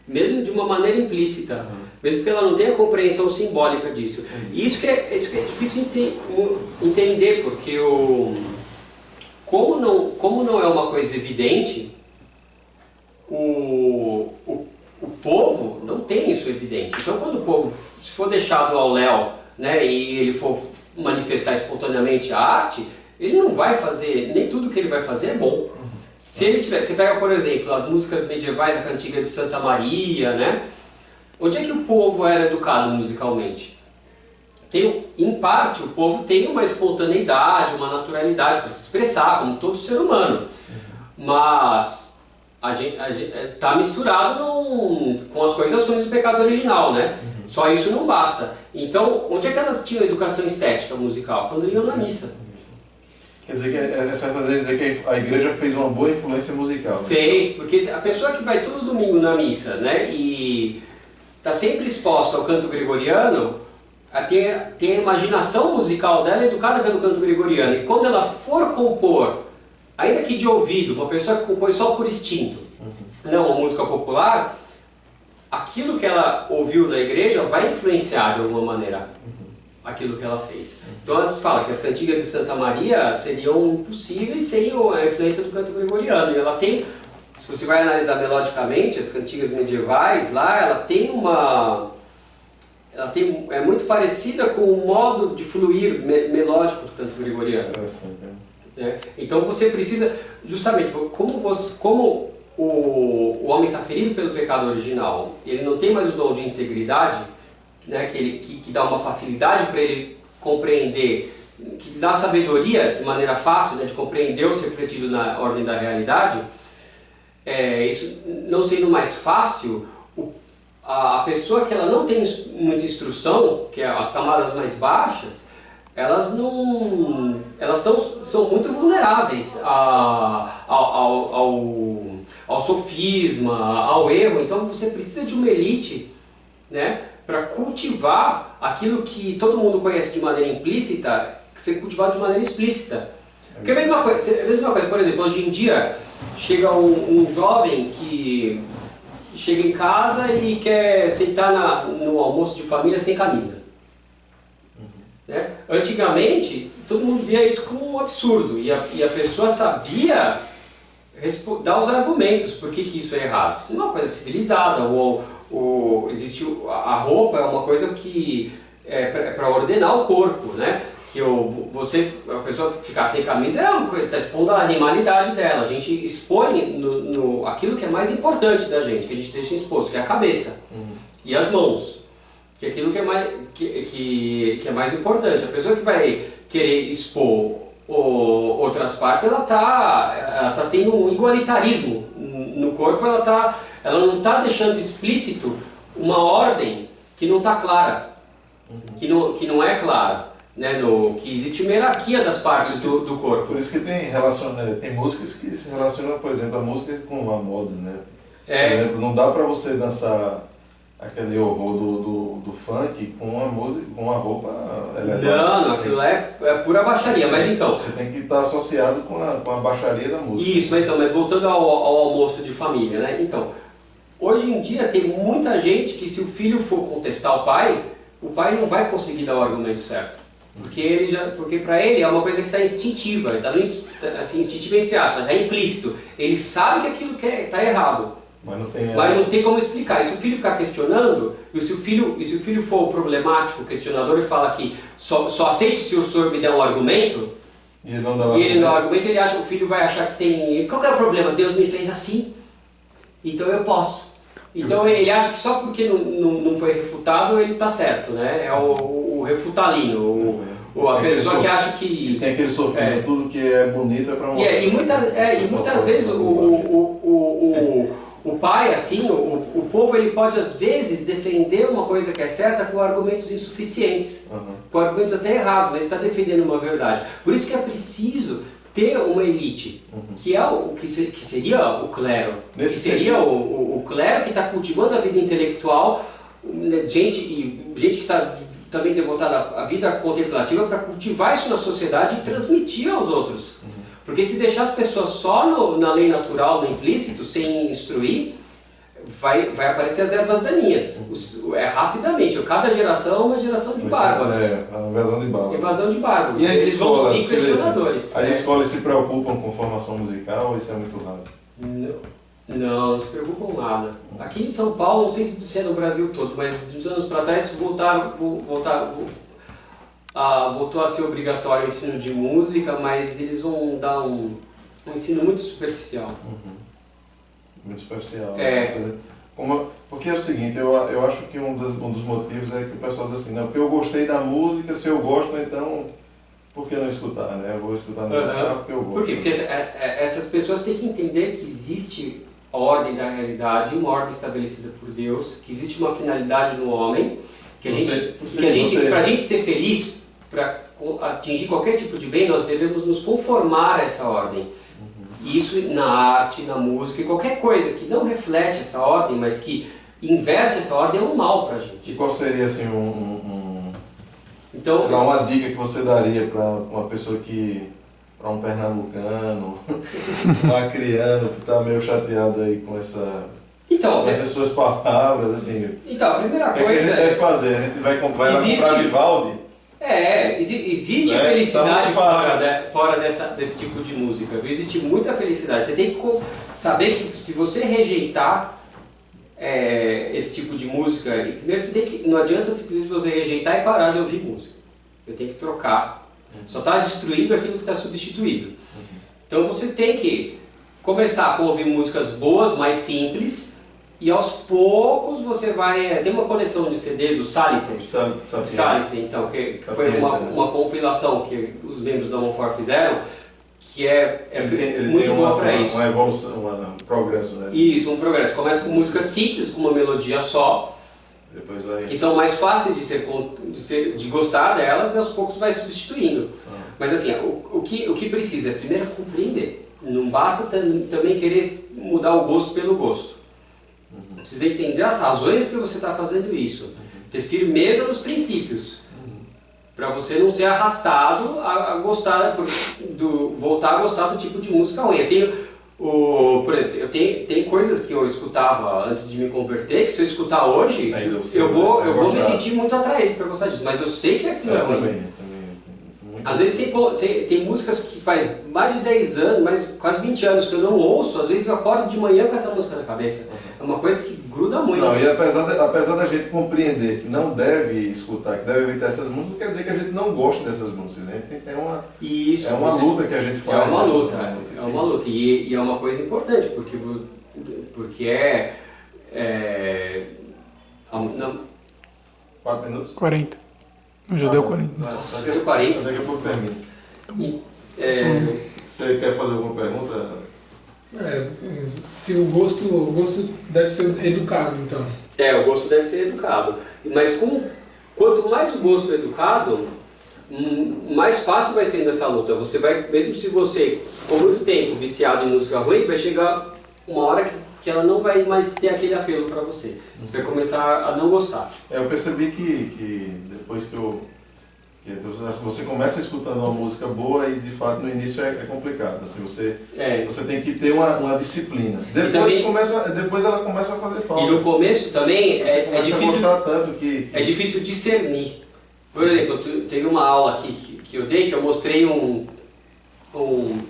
mesmo de uma maneira implícita, mesmo que ela não tenha compreensão simbólica disso. E isso que é difícil entender, porque como não é uma coisa evidente, o povo não tem isso evidente. Então, quando o povo, se for deixado ao léu, né, e ele for manifestar espontaneamente a arte, ele não vai fazer, nem tudo que ele vai fazer é bom. Se ele você pega, por exemplo, as músicas medievais, a cantiga de Santa Maria, né? Onde é que o povo era educado musicalmente? Em parte, o povo tem uma espontaneidade, uma naturalidade para se expressar, como todo ser humano. Mas a gente está misturado com as coisas ruins do pecado original, né? Só isso não basta. Então, onde é que elas tinham educação estética musical? Quando iam na missa. Quer dizer que é certo dizer que a igreja fez uma boa influência musical. Né? Fez, porque a pessoa que vai todo domingo na missa, né, e está sempre exposta ao canto gregoriano, tem a imaginação musical dela educada pelo canto gregoriano. E quando ela for compor, ainda que de ouvido, uma pessoa que compõe só por instinto, não uma música popular, aquilo que ela ouviu na igreja vai influenciar de alguma maneira aquilo que ela fez. Então ela fala que as cantigas de Santa Maria seriam impossíveis sem a influência do canto gregoriano. E ela tem, se você vai analisar melodicamente, as cantigas medievais lá, é muito parecida com o modo de fluir melódico do canto gregoriano. Então você precisa, justamente, como o homem está ferido pelo pecado original, ele não tem mais o dom de integridade, né, que dá uma facilidade para ele compreender, que dá sabedoria de maneira fácil, né, de compreender o refletido na ordem da realidade. Isso não sendo mais fácil, a pessoa que ela não tem muita instrução, que é as camadas mais baixas, elas são muito vulneráveis ao sofisma, ao erro. Então você precisa de uma elite, né, para cultivar aquilo que todo mundo conhece de maneira implícita, ser cultivado de maneira explícita. Porque é a mesma coisa, por exemplo, hoje em dia chega um jovem que chega em casa e quer sentar no almoço de família sem camisa. Né? Antigamente todo mundo via isso como um absurdo, e a pessoa sabia dar os argumentos por que isso é errado. Isso não é uma coisa civilizada, existe a roupa é uma coisa que é para ordenar o corpo, né? Que a pessoa ficar sem camisa é uma coisa, está expondo a animalidade dela. A gente expõe aquilo que é mais importante da gente, que a gente deixa exposto, que é a cabeça e as mãos, que é aquilo que é mais importante. A pessoa que vai querer expor outras partes, ela tá tendo um igualitarismo no corpo, ela não está deixando explícito uma ordem que não está clara, que não é clara, né, que existe uma hierarquia das partes do corpo. Por isso que tem músicas que se relacionam, por exemplo, a música com a moda, né? Por exemplo, não dá para você dançar aquele horror do funk com a música, com a roupa elevada. Não, aquilo é pura baixaria, mas então... Você tem que estar associado com a baixaria da música. Isso, mas voltando ao almoço de família, né? Então, hoje em dia tem muita gente que se o filho for contestar o pai não vai conseguir dar o argumento certo. Porque para ele é uma coisa que está instintiva, está assim, instintiva entre aspas, está implícito. Ele sabe que aquilo está errado. Mas não tem como explicar. E se o filho ficar questionando, e se o filho for problemático, questionador, e fala que só aceite se o senhor me der um argumento, e ele não dá o argumento, o filho vai achar que tem... Qual que é o problema? Deus me fez assim, então eu posso. Então ele acha que só porque não foi refutado ele está certo, né? É o refutalino, a pessoa que acha que... Tem aquele sofismo, tudo que é bonito é para uma... E muitas vezes o pai, assim, o povo, ele pode às vezes defender uma coisa que é certa com argumentos insuficientes, com argumentos até errados, mas ele está defendendo uma verdade. Por isso que é preciso ter uma elite, que é que seria o clero, o clero que está cultivando a vida intelectual, gente que está também devotada à vida contemplativa para cultivar isso na sociedade e transmitir aos outros. Porque se deixar as pessoas só na lei natural, no implícito, sem instruir, vai aparecer as ervas daninhas. Rapidamente. Cada geração é uma geração de bárbaros. Uma invasão de bárbaros. Invasão de bárbaros. E as escolas? Vão questionadores. As escolas se preocupam com formação musical ou isso é muito raro? Não se preocupam nada. Aqui em São Paulo, não sei se é no Brasil todo, mas de uns anos para trás voltou a ser obrigatório o ensino de música, mas eles vão dar um ensino muito superficial. Muito superficial. Porque é o seguinte, eu acho que um dos motivos é que o pessoal diz assim, não, porque eu gostei da música, se eu gosto, então por que não escutar, né? Eu vou escutar no carro porque eu gosto. Por quê? Porque essas pessoas têm que entender que existe a ordem da realidade, uma ordem estabelecida por Deus, que existe uma finalidade no homem, para a gente ser feliz, para atingir qualquer tipo de bem, nós devemos nos conformar a essa ordem. Isso na arte, na música, e qualquer coisa que não reflete essa ordem, mas que inverte essa ordem, é um mal para a gente. E qual seria assim então, uma dica que você daria para uma pessoa para um pernambucano, um acriano que está meio chateado aí com essas suas palavras, assim? Então, a primeira coisa... O que a gente deve fazer? A gente vai comprar Vivaldi? Existe felicidade fora desse tipo de música. Existe muita felicidade. Você tem que saber que se você rejeitar esse tipo de música, primeiro não adianta simplesmente você rejeitar e parar de ouvir música. Você tem que trocar. Só está destruindo aquilo que está substituído. Então você tem que começar com ouvir músicas boas, mais simples, e aos poucos você vai... Tem uma coleção de CDs do Saliter, então, que foi uma compilação que os membros da Monfort fizeram, que muito boa para isso. Uma evolução, um progresso, né? Isso, um progresso. Começa com músicas simples, com uma melodia só, que são mais fáceis de gostar delas, e aos poucos vai substituindo. Mas assim, o que precisa é primeiro compreender. Não basta também querer mudar o gosto pelo gosto. Precisa entender as razões para você estar fazendo isso. Ter firmeza nos princípios. Para você não ser arrastado a gostar, voltar a gostar do tipo de música ruim. Eu tenho coisas que eu escutava antes de me converter, que se eu escutar hoje, eu vou me sentir muito atraído para gostar disso. Mas eu sei que aquilo é ruim. Às vezes tem músicas que faz mais de 10 anos, quase 20 anos que eu não ouço, às vezes eu acordo de manhã com essa música na cabeça. É uma coisa que gruda muito. Não, e apesar da gente compreender que não deve escutar, que deve evitar essas músicas, não quer dizer que a gente não gosta dessas músicas, né? Isso, é uma luta que a gente faz. É uma luta, é uma luta. E é uma coisa importante, porque não, 4 minutos? 40. Já deu 40. Só deu 40. Daqui a pouco termina. Você quer fazer alguma pergunta? Se o gosto deve ser educado, então. O gosto deve ser educado. Mas quanto mais o gosto é educado, mais fácil vai sendo essa luta. Você vai, mesmo se você ficou muito tempo viciado em música ruim, vai chegar uma hora que ela não vai mais ter aquele apelo para você. Você vai começar a não gostar. Eu percebi que depois que você começa escutando uma música boa e de fato no início é complicado. Assim, você tem que ter uma disciplina. Depois ela começa a fazer falta. E no começo também é difícil. Tanto é difícil discernir. Por exemplo, teve uma aula aqui que eu dei que eu mostrei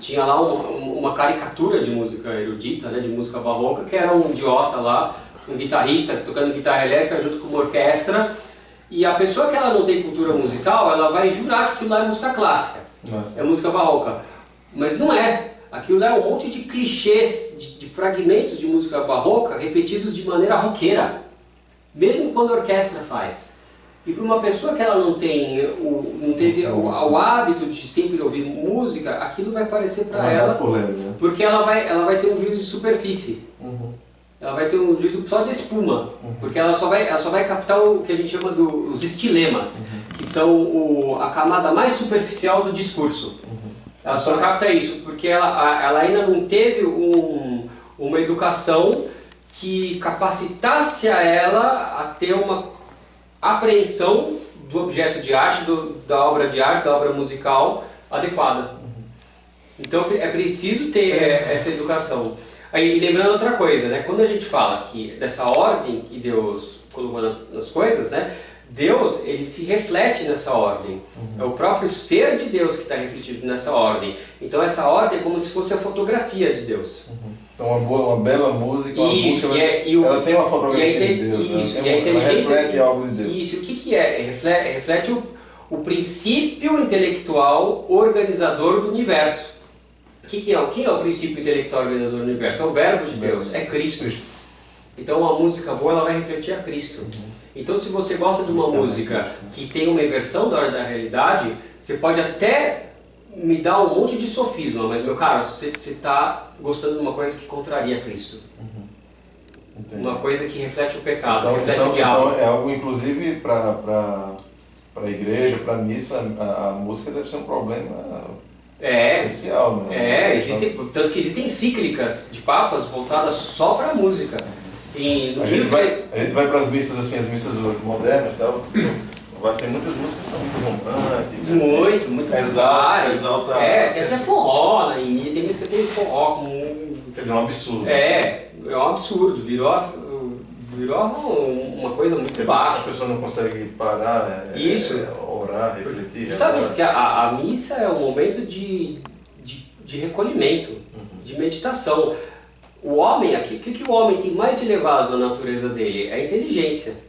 tinha lá uma caricatura de música erudita, né, de música barroca, que era um idiota lá, um guitarrista tocando guitarra elétrica junto com uma orquestra. E a pessoa que ela não tem cultura musical, ela vai jurar que aquilo lá é música clássica, é música barroca. Mas não é. Aquilo lá é um monte de clichês, de fragmentos de música barroca repetidos de maneira roqueira, mesmo quando a orquestra faz. E para uma pessoa que ela não teve o hábito de sempre ouvir música, aquilo vai parecer para ela, porque ela vai ter um juízo de superfície. Ela vai ter um juízo só de espuma, porque ela só vai captar o que a gente chama dos estilemas, que são a camada mais superficial do discurso. Ela só capta isso, porque ela ainda não teve uma educação que capacitasse a ela a ter uma apreensão do objeto de arte, da obra de arte, da obra musical adequada. Então é preciso ter essa educação. E lembrando outra coisa, né? Quando a gente fala dessa ordem que Deus colocou nas coisas, né? Deus, ele se reflete nessa ordem. É o próprio ser de Deus que está refletido nessa ordem. Então essa ordem é como se fosse a fotografia de Deus. Então uma bela música, ela tem uma fotografia de Deus, ela reflete algo de Deus. Isso, o que é? Reflete o princípio intelectual organizador do universo. Quem é o princípio intelectual organizador do universo? É o verbo de Deus, é Cristo. Então uma música boa, ela vai refletir a Cristo. Então se você gosta de uma música que tem uma inversão da ordem da realidade, você pode até me dar um monte de sofisma, mas meu caro, você está gostando de uma coisa que contraria Cristo. Uma coisa que reflete o pecado, reflete o diabo. Então é algo, inclusive, para a igreja, para a missa, a música deve ser um problema essencial, né? Tanto que existem encíclicas de papas voltadas só para a música. A gente vai para as missas, assim, as missas modernas e tal, tem muitas músicas que são muito românticas. Muito exalta. Tem até forró, né? Tem música que tem forró. Quer dizer, é um absurdo. É um absurdo. Virou uma coisa muito baixa. A pessoa não consegue parar, orar, refletir. Justamente, porque a missa é um momento de recolhimento, de meditação. O homem, o que o homem tem mais de elevado na natureza dele? É a inteligência.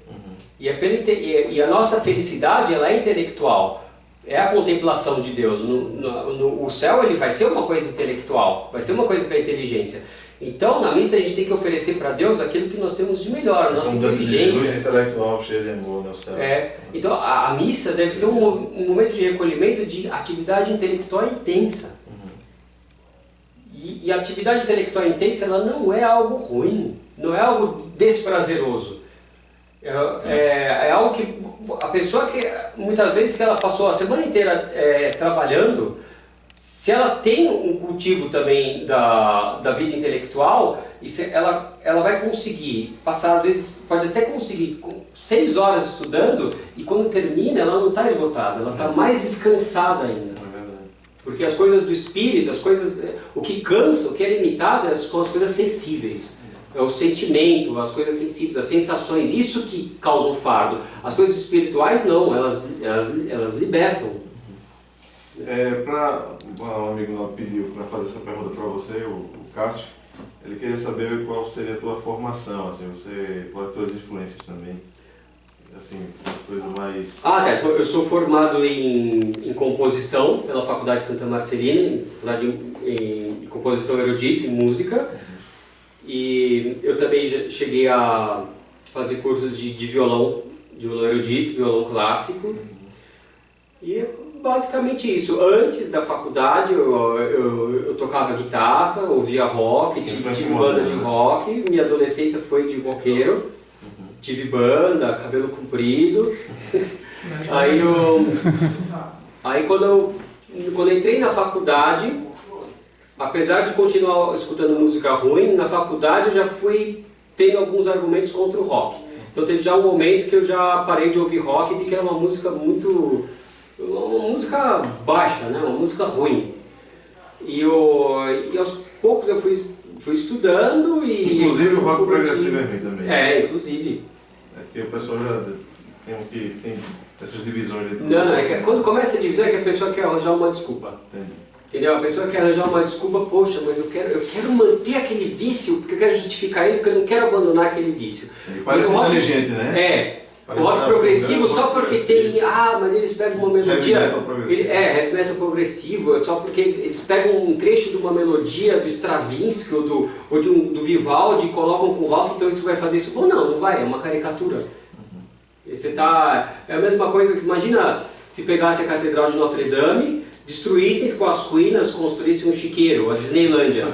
E a nossa felicidade, ela é intelectual. É a contemplação de Deus. O céu, ele vai ser uma coisa intelectual, vai ser uma coisa para a inteligência. Então, na missa, a gente tem que oferecer para Deus aquilo que nós temos de melhor, a nossa inteligência. Luz intelectual cheia de amor no céu. Então, a missa deve ser um momento de recolhimento de atividade intelectual intensa. E a atividade intelectual intensa, ela não é algo ruim, não é algo desprazeroso. É algo que a pessoa que muitas vezes que ela passou a semana inteira trabalhando, se ela tem um cultivo também da vida intelectual, ela vai conseguir passar, às vezes, pode até conseguir 6 horas estudando, e quando termina ela não está esgotada, ela está mais descansada ainda. Porque as coisas do espírito, o que cansa, o que é limitado, são as coisas sensíveis. É o sentimento, as coisas sensíveis, as sensações, isso que causa um fardo. As coisas espirituais não, elas libertam. Um amigo nosso pediu para fazer essa pergunta para você, o Cássio. Ele queria saber qual seria a tua formação, assim, quais as tuas influências também, assim, coisa mais... Tá, eu sou formado em composição pela Faculdade Santa Marcelina, em composição erudita, em música, e eu também cheguei a fazer cursos de violão erudito, violão clássico, e basicamente isso. Antes da faculdade eu tocava guitarra, ouvia rock, tive banda de rock, minha adolescência foi de roqueiro, tive banda, cabelo comprido. Aí quando eu entrei na faculdade, apesar de continuar escutando música ruim, na faculdade eu já fui tendo alguns argumentos contra o rock. Então teve já um momento que eu já parei de ouvir rock e vi que era uma música uma música baixa, né? Uma música ruim. E aos poucos eu fui estudando e... Inclusive o rock progressivo é ruim também. Inclusive. É porque o pessoal já tem essas divisões. Não, é que quando começa a divisão é que a pessoa quer arranjar uma desculpa. Entendi. Entendeu? A pessoa quer arranjar uma desculpa, poxa, mas eu quero manter aquele vício, porque eu quero justificar ele, porque eu não quero abandonar aquele vício. Parece inteligente, né? O rock progressivo só porque tem... mas eles pegam uma melodia... Heavy metal progressivo, só porque eles pegam um trecho de uma melodia do Stravinsky ou do Vivaldi e colocam com rock, então isso vai fazer isso. Ou não vai, é uma caricatura. É a mesma coisa que, imagina se pegasse a Catedral de Notre Dame, destruíssem com as ruínas, construíssem um chiqueiro, a Disneylândia.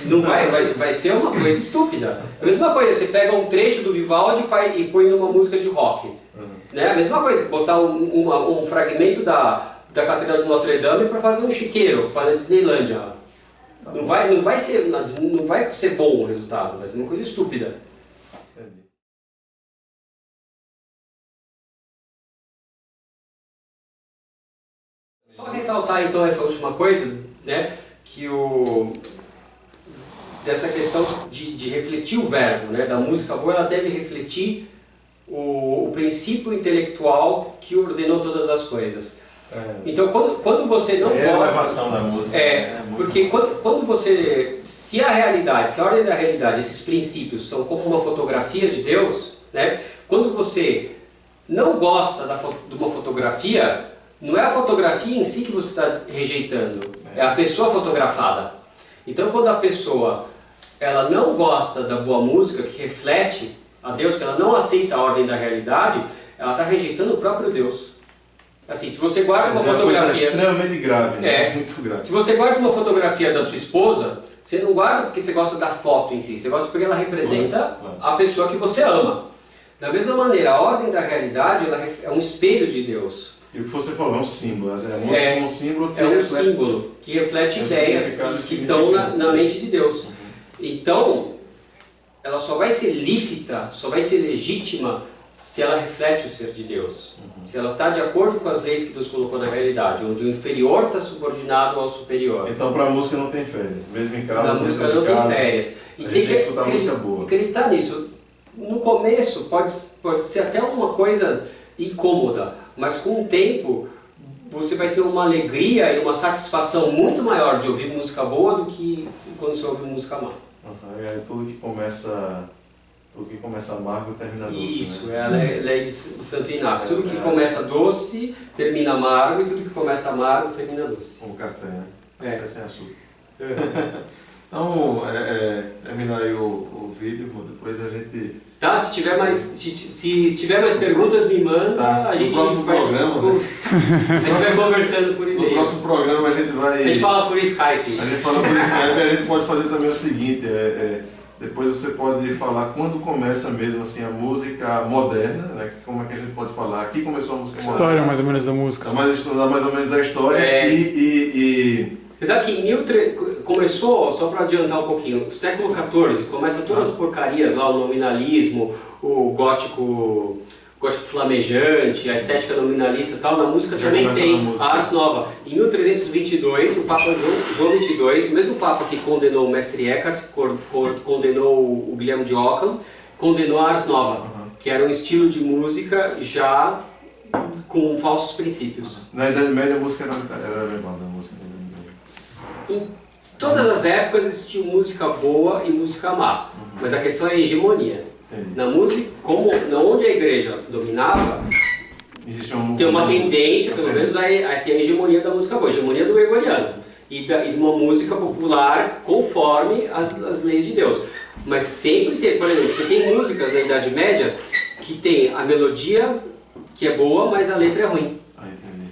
Não vai ser uma coisa estúpida. A mesma coisa, você pega um trecho do Vivaldi e põe numa música de rock. Né? A mesma coisa, botar um fragmento da Catedral de Notre Dame para fazer um chiqueiro, fazer a Disneylândia. Não vai ser bom o resultado, vai ser uma coisa estúpida. Só ressaltar então essa última coisa, né, dessa questão de refletir o verbo, né, da música boa, ela deve refletir o princípio intelectual que ordenou todas as coisas. Então quando você não gosta... a elevação da música. Porque quando você... Se a ordem da realidade, esses princípios são como uma fotografia de Deus, né, quando você não gosta de uma fotografia, não é a fotografia em si que você está rejeitando, é a pessoa fotografada. Então quando a pessoa ela não gosta da boa música, que reflete a Deus, que ela não aceita a ordem da realidade, ela está rejeitando o próprio Deus. Assim, se você guarda uma fotografia... É extremamente grave, né? Muito grave. Se você guarda uma fotografia da sua esposa, você não guarda porque você gosta da foto em si, você gosta porque ela representa a pessoa que você ama. Da mesma maneira, a ordem da realidade ela é um espelho de Deus. E o que você falou é um símbolo, a música é um símbolo que símbolo que reflete ideias que estão na mente de Deus. Então, ela só vai ser lícita, só vai ser legítima se ela reflete o ser de Deus. Se ela está de acordo com as leis que Deus colocou na realidade, onde o inferior está subordinado ao superior. Então para a música não tem férias, mesmo em casa. Na música não tem férias. E tem que escutar música boa. Acreditar nisso. No começo pode ser até uma coisa incômoda, mas com o tempo você vai ter uma alegria e uma satisfação muito maior de ouvir música boa do que quando você ouve música má. Tudo que começa amargo termina doce. Isso, né? É a lei de Santo Inácio. Tudo que começa doce termina amargo e tudo que começa amargo termina doce. Como café, né? Café sem açúcar. Então, terminar aí o vídeo, depois a gente... Tá, se tiver mais perguntas, me manda, a gente vai conversando por e-mail. No próximo programa a gente fala por Skype. A gente fala por Skype e a gente pode fazer também o seguinte, depois você pode falar quando começa mesmo assim a música moderna, né? Como é que a gente pode falar? Aqui começou a música moderna. História mais ou menos da música. Estudar mais ou menos a história Apesar que começou, só para adiantar um pouquinho, século XIV, começa todas as porcarias lá, o nominalismo, o gótico flamejante, a estética nominalista e tal, na música já também tem a ars nova. Em 1322, o Papa João XXII, o mesmo Papa que condenou o Mestre Eckhart, condenou o Guilherme de Ockham, condenou a ars nova, que era um estilo de música já com falsos princípios. Na Idade Média a música era alemã, a música na Idade Média. Em todas as épocas existiu música boa e música má, mas a questão é a hegemonia. Entendi. Na música, onde a igreja dominava, Existe tem uma tendência, pelo menos, a ter a hegemonia da música boa, a hegemonia do gregoriano e de uma música popular conforme as leis de Deus. Mas sempre tem, por exemplo, você tem músicas da Idade Média que tem a melodia que é boa, mas a letra é ruim. Ah, entendi.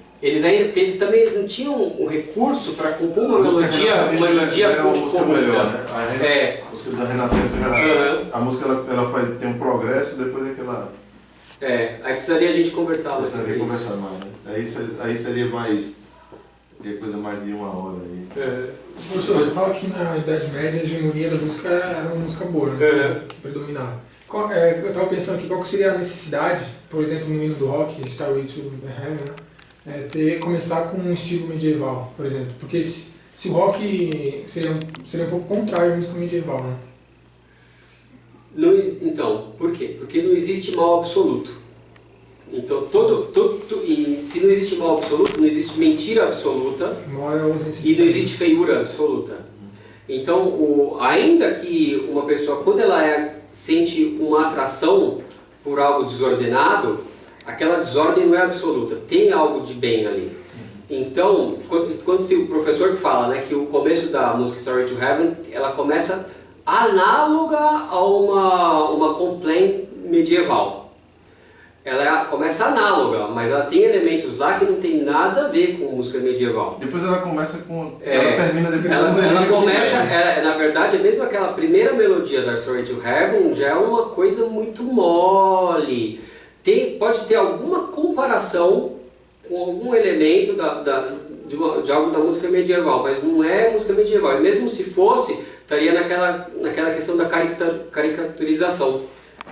Porque eles também não tinham um recurso para compor uma melodia era uma música melhor, né? É. A música da Renascença a música ela tem um progresso, depois é que ela... Aí precisaria a gente conversar mais sobre isso. Conversar mais, né? Aí seria coisa mais de 1 hora aí. Professor, você fala que na Idade Média a hegemonia da música era uma música boa, né? Que predominava. Eu estava pensando aqui, qual seria a necessidade, por exemplo, no hino do rock, Starway to Heaven, né? Começar com um estilo medieval, por exemplo. Porque se o rock seria um pouco contrário à música medieval, né? Então, por quê? Porque não existe mal absoluto. Então, e se não existe mal absoluto, não existe mentira absoluta e não existe feiura absoluta. Então, ainda que uma pessoa, quando ela sente uma atração por algo desordenado, aquela desordem não é absoluta, tem algo de bem ali. Então, quando o professor fala, né, que o começo da música Stairway to Heaven, ela começa análoga a uma complaint medieval. Ela começa análoga, mas ela tem elementos lá que não tem nada a ver com música medieval. Depois ela começa com... ela termina depois ela começa, na verdade, mesmo aquela primeira melodia da Stairway to Heaven já é uma coisa muito mole. Pode ter alguma comparação com algum elemento de algo da música medieval, mas não é música medieval. E mesmo se fosse, estaria naquela questão da caricaturização.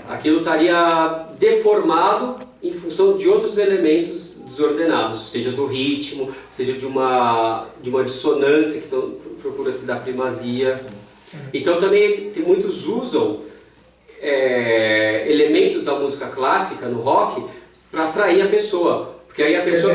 Aquilo estaria deformado em função de outros elementos desordenados, seja do ritmo, seja de uma dissonância que procura se dar primazia. Então também muitos usam elementos da música clássica no rock para atrair a pessoa. Porque aí a pessoa...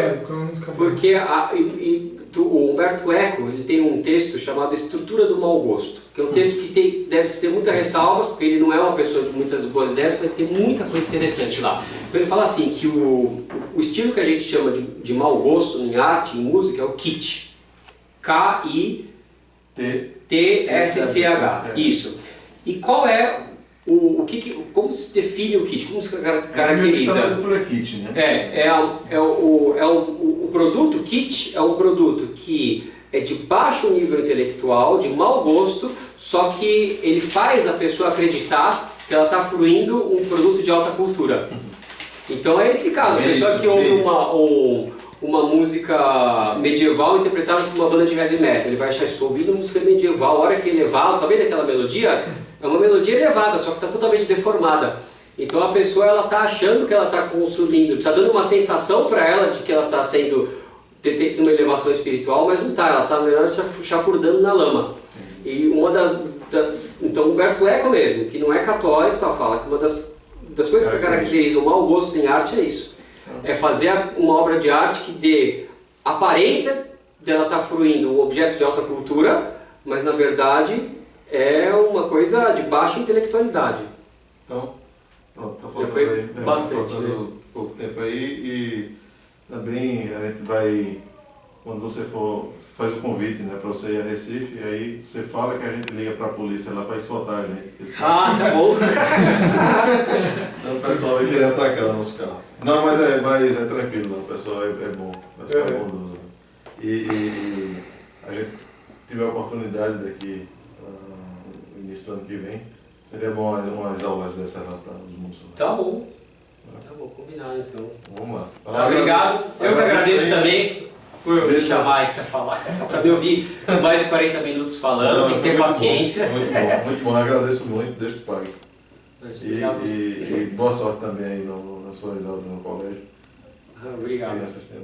o Humberto Eco ele tem um texto chamado Estrutura do Mau Gosto, que é um texto que deve ter muitas ressalvas, porque ele não é uma pessoa de muitas boas ideias, mas tem muita coisa interessante lá. Então ele fala assim, que o estilo que a gente chama de mau gosto em arte, em música, é o kitsch. K-I-T-S-C-H. Isso. E qual é como se define o kitsch? Como se caracteriza? Kitsch, né? O produto kitsch é um produto que é de baixo nível intelectual, de mau gosto, só que ele faz a pessoa acreditar que ela está fruindo um produto de alta cultura. Então é esse caso, a pessoa que ouve uma música medieval interpretada por uma banda de heavy metal, ele vai achar isso, ouvindo música medieval, a hora que elevar, tá vendo aquela melodia? É uma melodia elevada, só que está totalmente deformada. Então a pessoa ela está achando que ela está consumindo, está dando uma sensação para ela de que ela está tendo uma elevação espiritual, mas não está, ela está melhor chafurdando na lama. E então Humberto Eco mesmo, que não é católico, fala que uma das coisas que caracteriza o mau gosto em arte é isso. É fazer uma obra de arte que dê aparência dela estar fruindo um objeto de alta cultura, mas na verdade é uma coisa de baixa intelectualidade. Então, pronto, está faltando foi aí. bastante, faltando pouco tempo aí e também a gente vai, quando você faz o convite, né, para você ir a Recife, aí você fala que a gente liga para a polícia lá para escoltar a gente. Tá bom. Então o pessoal vai querer atacar nos carros. Não, mas é tranquilo, não. O pessoal é bom, o pessoal é bondoso. E a gente tiver a oportunidade daqui no início do ano que vem, seria bom umas aulas dessas lá para os músicos. Tá bom, combinado então. Vamos lá. Obrigado, eu que agradeço também por me chamar aí para falar, para me ouvir mais de 40 minutos falando, tem que ter paciência. Muito bom, agradeço muito, Deus te pague. E boa sorte também aí nas suas aulas no colégio. Obrigado. As crianças têm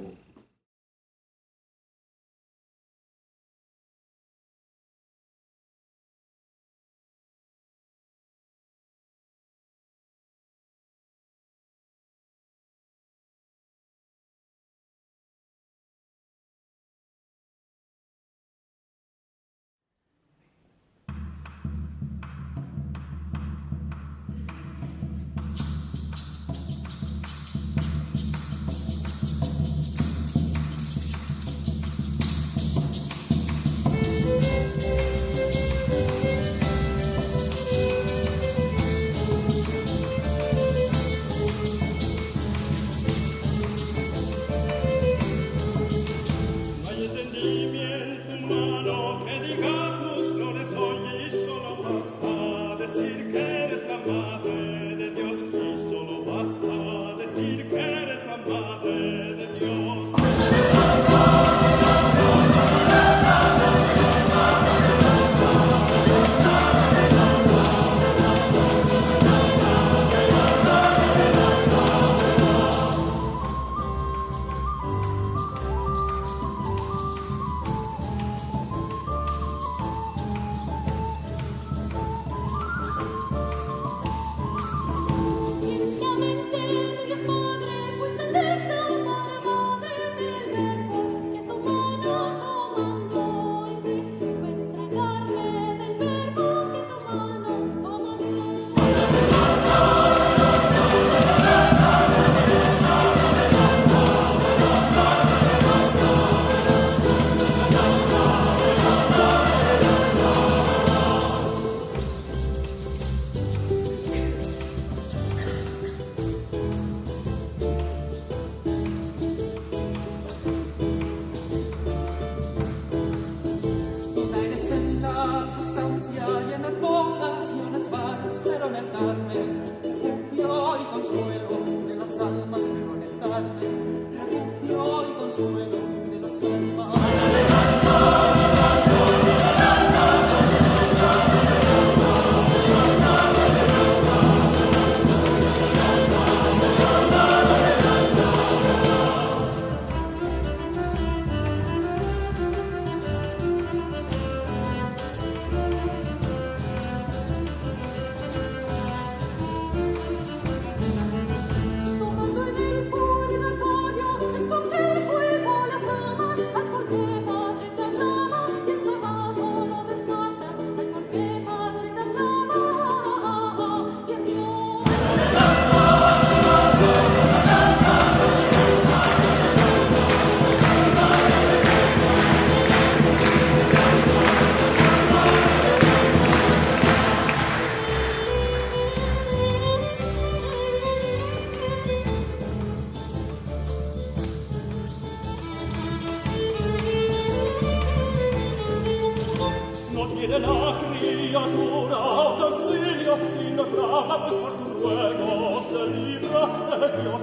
Tiene la criatura auxilio sin clama, pues por tu ruego se libra de Dios,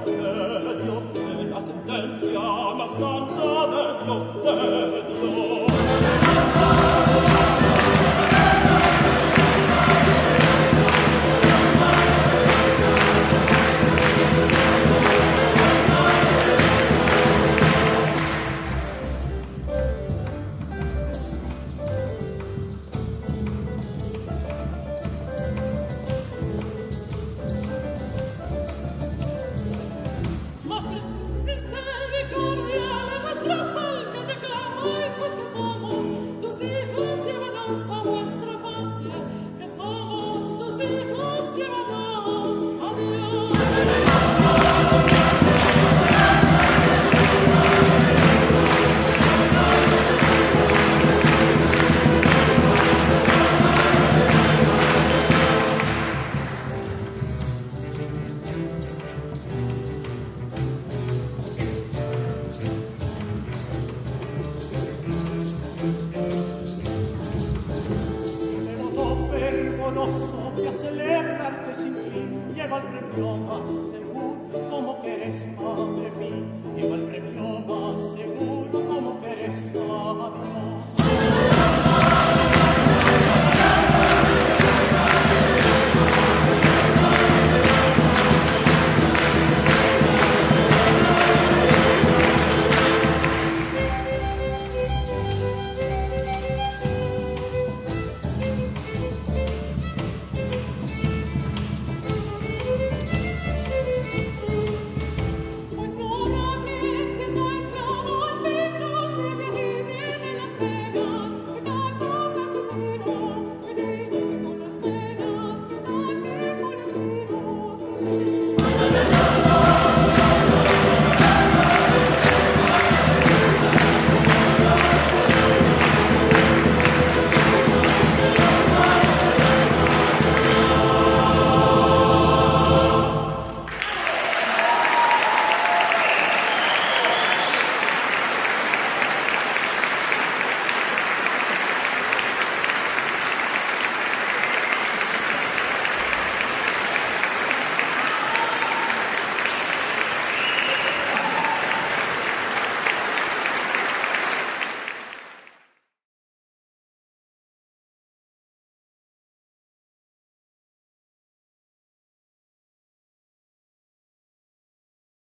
de la sentencia más santa de Dios. Que acelerarte sin fin, lleva el premio más seguro, como que eres madre mía, lleva el premio más seguro, como que eres a Dios.